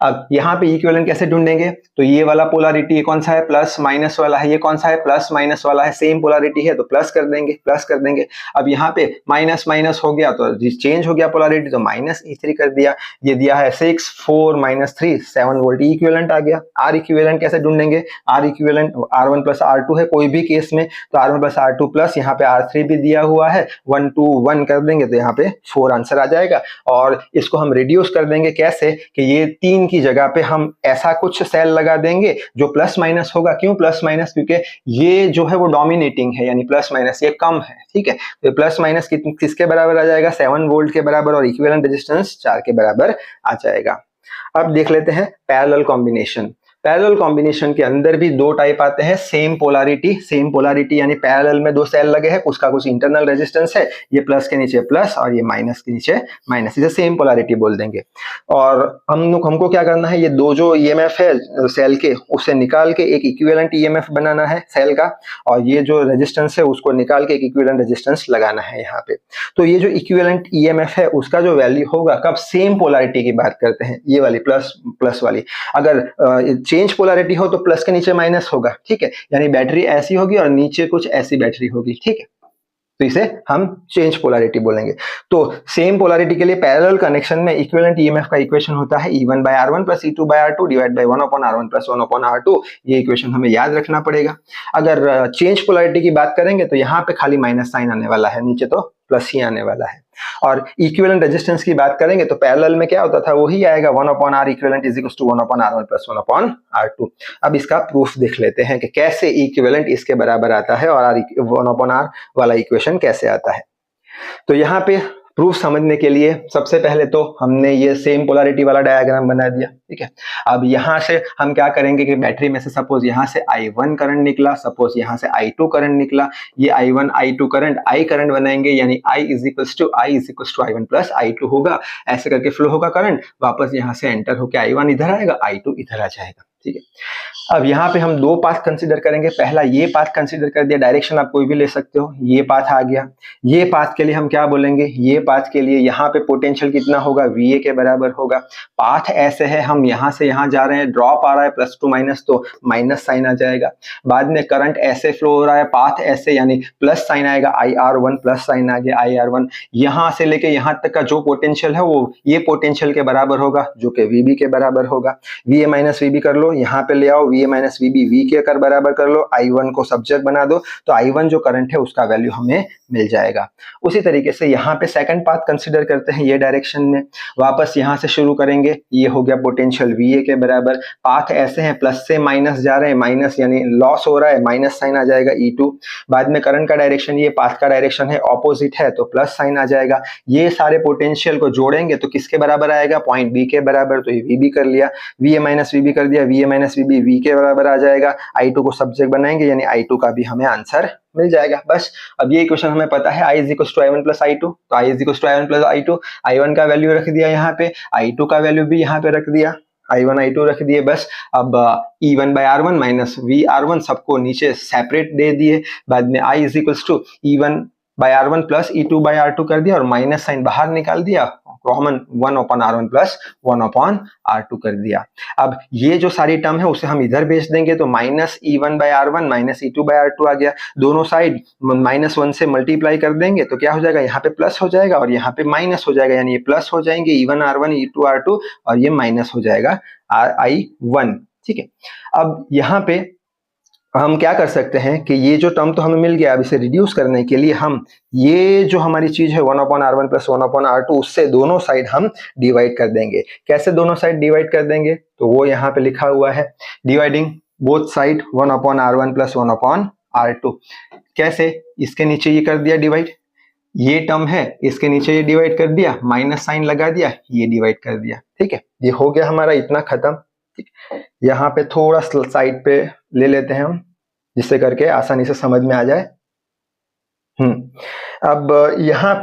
अब यहाँ पे इक्विवेलेंट कैसे ढूंढेंगे, तो ये वाला पोलैरिटी ये कौन सा है, प्लस माइनस वाला है, ये कौन सा है, प्लस माइनस वाला है, सेम पोलैरिटी है तो प्लस कर देंगे, प्लस कर देंगे। अब यहाँ पे माइनस माइनस हो गया तो चेंज हो गया पोलैरिटी, तो माइनस E3 कर दिया। ये दिया है 6 4 माइनस 3 7 वोल्ट, इक्विवेलेंट आ गया। R इक्विवेलेंट कैसे ढूंढेंगे, R equivalent R1 plus R2 है कोई भी केस में, तो R1 प्लस R2 प्लस यहाँ पे R3 भी दिया हुआ है, 1 2 1 कर देंगे तो यहाँ पे 4 आंसर आ जाएगा। और इसको हम रिड्यूस कर देंगे कैसे कि ये 3 की जगह पे हम ऐसा कुछ सेल लगा देंगे जो प्लस माइनस होगा। क्यों प्लस माइनस, क्योंकि ये जो है वो डोमिनेटिंग है, यानी प्लस माइनस ये कम है, ठीक है। तो प्लस माइनस किसके बराबर आ जाएगा, 7 वोल्ट के बराबर, और इक्विवेलेंट रेजिस्टेंस 4 के बराबर आ जाएगा। अब देख लेते हैं पैरेलल कॉम्बिनेशन। पैरेलल कॉम्बिनेशन के अंदर भी दो टाइप आते हैं, सेम पोलैरिटी यानी पैरेलल में दो सेल लगे हैं, उसका कुछ इंटरनल रेजिस्टेंस है, ये प्लस के नीचे प्लस और ये माइनस के नीचे माइनस, इसे सेम पोलैरिटी बोल देंगे। और हमको क्या करना है, ये दो जो EMF है सेल के, उसे निकाल के एक इक्विवेलेंट EMF बनाना है सेल का, और ये जो रेजिस्टेंस है उसको निकाल के एक इक्विवेलेंट रेजिस्टेंस लगाना है यहाँ पे। तो ये जो इक्विवेलेंट EMF है उसका जो वैल्यू होगा, कब सेम पोलैरिटी की बात करते हैं, ये वाली प्लस वाली। अगर चेंज पोलैरिटी हो तो प्लस के नीचे माइनस होगा, ठीक है, यानी बैटरी ऐसी होगी और नीचे कुछ ऐसी बैटरी होगी, ठीक है, तो इसे हम चेंज पोलैरिटी बोलेंगे। तो सेम पोलैरिटी के लिए पैरेलल कनेक्शन में इक्विवेलेंट EMF का इक्वेशन होता है E1 by R1 plus E2 by R2 divide by 1 upon R1 plus 1 upon R2। ये इक्वेशन हमें याद रखना पड़ेगा। अगर चेंज पोलैरिटी की बात करेंगे तो यहाँ पे खाली माइनस साइन आने वाला है, नीचे तो प्लस ही आने वाला है। और इक्विवेलेंट रेजिस्टेंस की बात करेंगे तो पैरेलल में क्या होता था, वही आएगा 1 upon R equivalent is equal to 1 upon R1 plus 1 upon R2। अब इसका प्रूफ देख लेते हैं कि कैसे इक्विवेलेंट इसके बराबर आता है और 1 अपॉन R वाला इक्वेशन कैसे आता है। तो यहाँ पे प्रूफ समझने के लिए सबसे पहले तो हमने ये सेम पोलैरिटी वाला डायग्राम बना दिया, ठीक है। अब यहाँ से हम क्या करेंगे कि बैटरी में से सपोज यहाँ से I1 करंट निकला, सपोज यहाँ से I2 करंट निकला, ये I1 I2 current I current बनाएंगे, यानी I is equal to I1 plus I2 होगा। ऐसे करके फ्लो होगा करंट, वापस यहाँ से एंटर होकर I1 इधर आएगा, I2 इधर आ जाएगा, ठीक है। अब यहाँ पे हम दो पाथ कंसीडर करेंगे। पहला ये पाथ कंसीडर कर दिया, डायरेक्शन आप कोई भी ले सकते हो, ये पाथ आ गया। ये पाथ के लिए हम क्या बोलेंगे, ये पाथ के लिए यहाँ पे पोटेंशियल कितना होगा, VA के बराबर होगा। पाथ ऐसे है, हम यहाँ से यहाँ जा रहे हैं, ड्रॉप आ रहा है प्लस टू माइनस, तो माइनस साइन आ जाएगा। बाद में करंट ऐसे फ्लो हो रहा है, पाथ ऐसे, यानी प्लस साइन आएगा, IR1 प्लस साइन आ गया IR1। यहाँ से लेके यहाँ तक का जो पोटेंशियल है वो ये पोटेंशियल के बराबर होगा, जो कि VB के बराबर होगा। VA माइनस VB कर लो, यहाँ पे ले आओ, VA माइनस VB V के कर बराबर कर लो, I1 को सब्जेक्ट बना दो, तो I1 जो करंट है उसका वैल्यू हमें मिल जाएगा। उसी तरीके से यहाँ पे सेकंड पाथ कंसीडर करते हैं, ये डायरेक्शन में वापस यहाँ से शुरू करेंगे, ये हो गया पोटेंशियल VA के बराबर। पाथ ऐसे हैं, प्लस से माइनस जा रहे हैं, माइनस यानी लॉस हो रहा है, माइनस साइन आ जाएगा E2। बाद में करंट का डायरेक्शन, ये पाथ का डायरेक्शन है, ऑपोजिट है, तो प्लस साइन आ जाएगा। ये सारे पोटेंशियल को जोड़ेंगे तो किसके बराबर आएगा, पॉइंट B के बराबर, तो ये VB कर लिया, VA माइनस VB कर दिया, VA माइनस VB V के बराबर आ जाएगा। I2 को सब्जेक्ट बनाएंगे, यानी I2 का भी हमें आंसर मिल जाएगा। बस अब ये इक्वेशन हमें पता है, I is equal to I1 plus I2, तो I is equal to I1 plus I2। I1 का वैल्यू रख दिया यहाँ पे, I2 का वैल्यू भी यहाँ पे रख दिया, I1 I2 रख दिए। बस अब E1 by R1 minus V R1 सबको नीचे सेपरेट दे दिए। बाद में I is equal to E1 by R1 plus E2 by R2 कर दिया, और माइनस साइन बाहर निकाल दिया, common 1 upon R1 plus 1 upon R2 कर दिया। अब ये जो सारी टर्म है उसे हम इधर भेज देंगे, तो minus E1 by R1 minus E2 by R2 आ गया। दोनों साइड -1 से मल्टीप्लाई कर देंगे तो क्या हो जाएगा, यहाँ पे प्लस हो जाएगा और यहाँ पे माइनस हो जाएगा, यानी ये प्लस हो जाएंगे E1 R1 E2 R2, और ये माइनस हो जाएगा I1, ठीक है। अब यहाँ पे हम क्या कर सकते हैं कि ये जो टर्म तो हमें मिल गया, अब इसे रिड्यूस करने के लिए हम ये जो हमारी चीज है 1/r1 प्लस 1/r2 उससे दोनों साइड हम डिवाइड कर देंगे। कैसे दोनों साइड डिवाइड कर देंगे, तो वो यहाँ पे लिखा हुआ है, dividing both side 1/r1 plus 1/r2। कैसे, इसके नीचे ये कर दिया डिवाइड, ये टर्म है इसके नीचे ये डिवाइड कर दिया, माइनस साइन लगा दिया, ये डिवाइड कर दिया। ठीक है, ये हो गया हमारा इतना खत्म। ठीक, यहाँ पे थोड़ा साइड पे ले लेते हैं हम, जिससे करके आसानी से समझ में आ जाए। अब यहाँ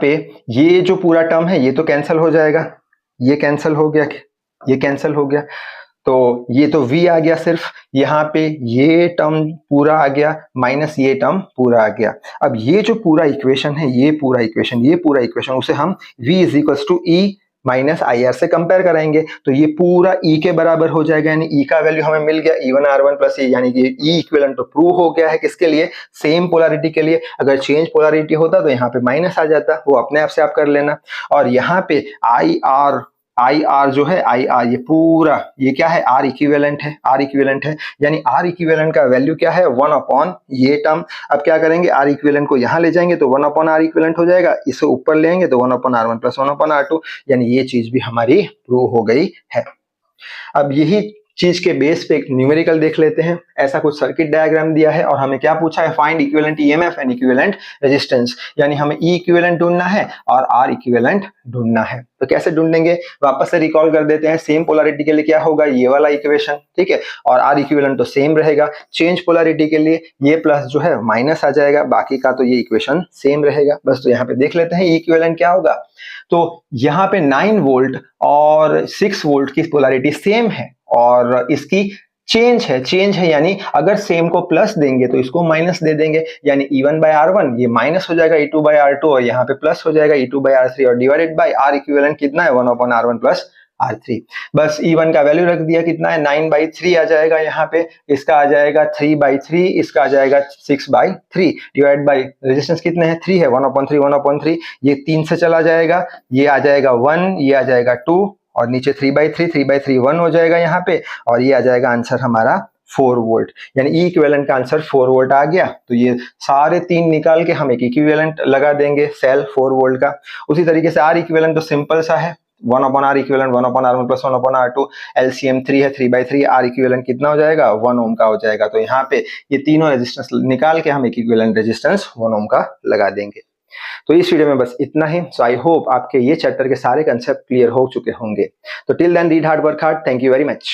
पे ये जो पूरा टर्म है ये तो कैंसिल हो जाएगा, ये कैंसिल हो गया, ये कैंसिल हो गया, तो ये तो v आ गया सिर्फ, यहाँ पे ये टर्म पूरा आ गया माइनस ये टर्म पूरा आ गया। अब ये जो पूरा इक्वेशन है, ये पूरा इक्वेशन उसे हम v is equal to E minus I R से कंपेयर कराएंगे, तो ये पूरा e के बराबर हो जाएगा, यानी e का वैल्यू हमें मिल गया E1R1 प्लस e, यानी कि e इक्विवेलेंट तो प्रूव हो गया है। किसके लिए, सेम पोलैरिटी के लिए। अगर चेंज पोलैरिटी होता तो यहाँ पे माइनस आ जाता, वो अपने आप से आप कर लेना। और यहाँ पे आई आर जो है, आई आर ये पूरा ये क्या है, आर इक्विवेलेंट है, यानी आर इक्विवेलेंट का वैल्यू क्या है, 1 ये टर्म। अब क्या करेंगे, आर इक्विवेलेंट को यहाँ ले जाएंगे तो 1/r इक्विवेलेंट हो जाएगा, इसे ऊपर ले आएंगे तो 1/r1 प्लस 1/r2, यानी ये चीज भी हमारी प्रूव हो गई है। अब यही चीज के बेस पे एक न्यूमेरिकल देख लेते हैं। ऐसा कुछ सर्किट डायग्राम दिया है और हमें क्या पूछा है, find equivalent EMF and equivalent resistance, यानी हमें ई इक्विवेलेंट ढूंढना है और आर इक्विवेलेंट ढूंढना है। तो कैसे ढूंढेंगे, वापस से रिकॉल कर देते हैं। सेम पोलैरिटी के लिए क्या होगा, ये वाला इक्वेशन, ठीक है, और आर इक्विवेलेंट तो सेम रहेगा। चेंज पोलैरिटी के लिए ये प्लस जो है माइनस आ जाएगा, बाकी का तो ये इक्वेशन सेम रहेगा बस। तो यहाँ पे देख लेते हैं ई इक्विवेलेंट क्या होगा। तो यहाँ पे 9 वोल्ट और 6 वोल्ट की पोलैरिटी सेम है और इसकी चेंज है, यानी अगर सेम को प्लस देंगे तो इसको माइनस दे देंगे, यानी E1/R1 ये माइनस हो जाएगा E2/R2 और यहाँ पे प्लस हो जाएगा E2/R3 और डिवाइडेड बाय R इक्विवेलेंट कितना है, 1/R1 प्लस R3। बस E1 का वैल्यू रख दिया, कितना है 9/3 आ जाएगा यहाँ पे, इसका आ जाएगा 3/3, इसका आ जाएगा 6/3, डिवाइड बाय रेजिस्टेंस कितने हैं, 3 है, 1/3, ये 3 से चला जाएगा, ये आ जाएगा 1, ये आ जाएगा 2 और नीचे 3/3 1 हो जाएगा यहाँ पे, और ये आ जाएगा आंसर हमारा 4 वोल्ट, यानी ई इक्विवेलेंट का आंसर 4 वोल्ट आ गया। तो ये सारे 3 निकाल के हम एक इक्विवेलेंट लगा देंगे सेल 4 वोल्ट का। उसी तरीके से आर इक्विवेलेंट तो सिंपल सा है, 1/r equivalent 1/r1 plus 1/r2, LCM 3 है, 3/3, आर इक्विवेलेंट कितना हो जाएगा, 1 ओम का हो जाएगा। तो यहाँ पे ये तीनों रेजिस्टेंस निकाल के हम एक इक्विवेलेंट रेजिस्टेंस 1 ओम का लगा देंगे। तो इस वीडियो में बस इतना ही। सो आई होप आपके ये चैप्टर के सारे कंसेप्ट क्लियर हो चुके होंगे। तो till then read hard, work hard. Thank you very much.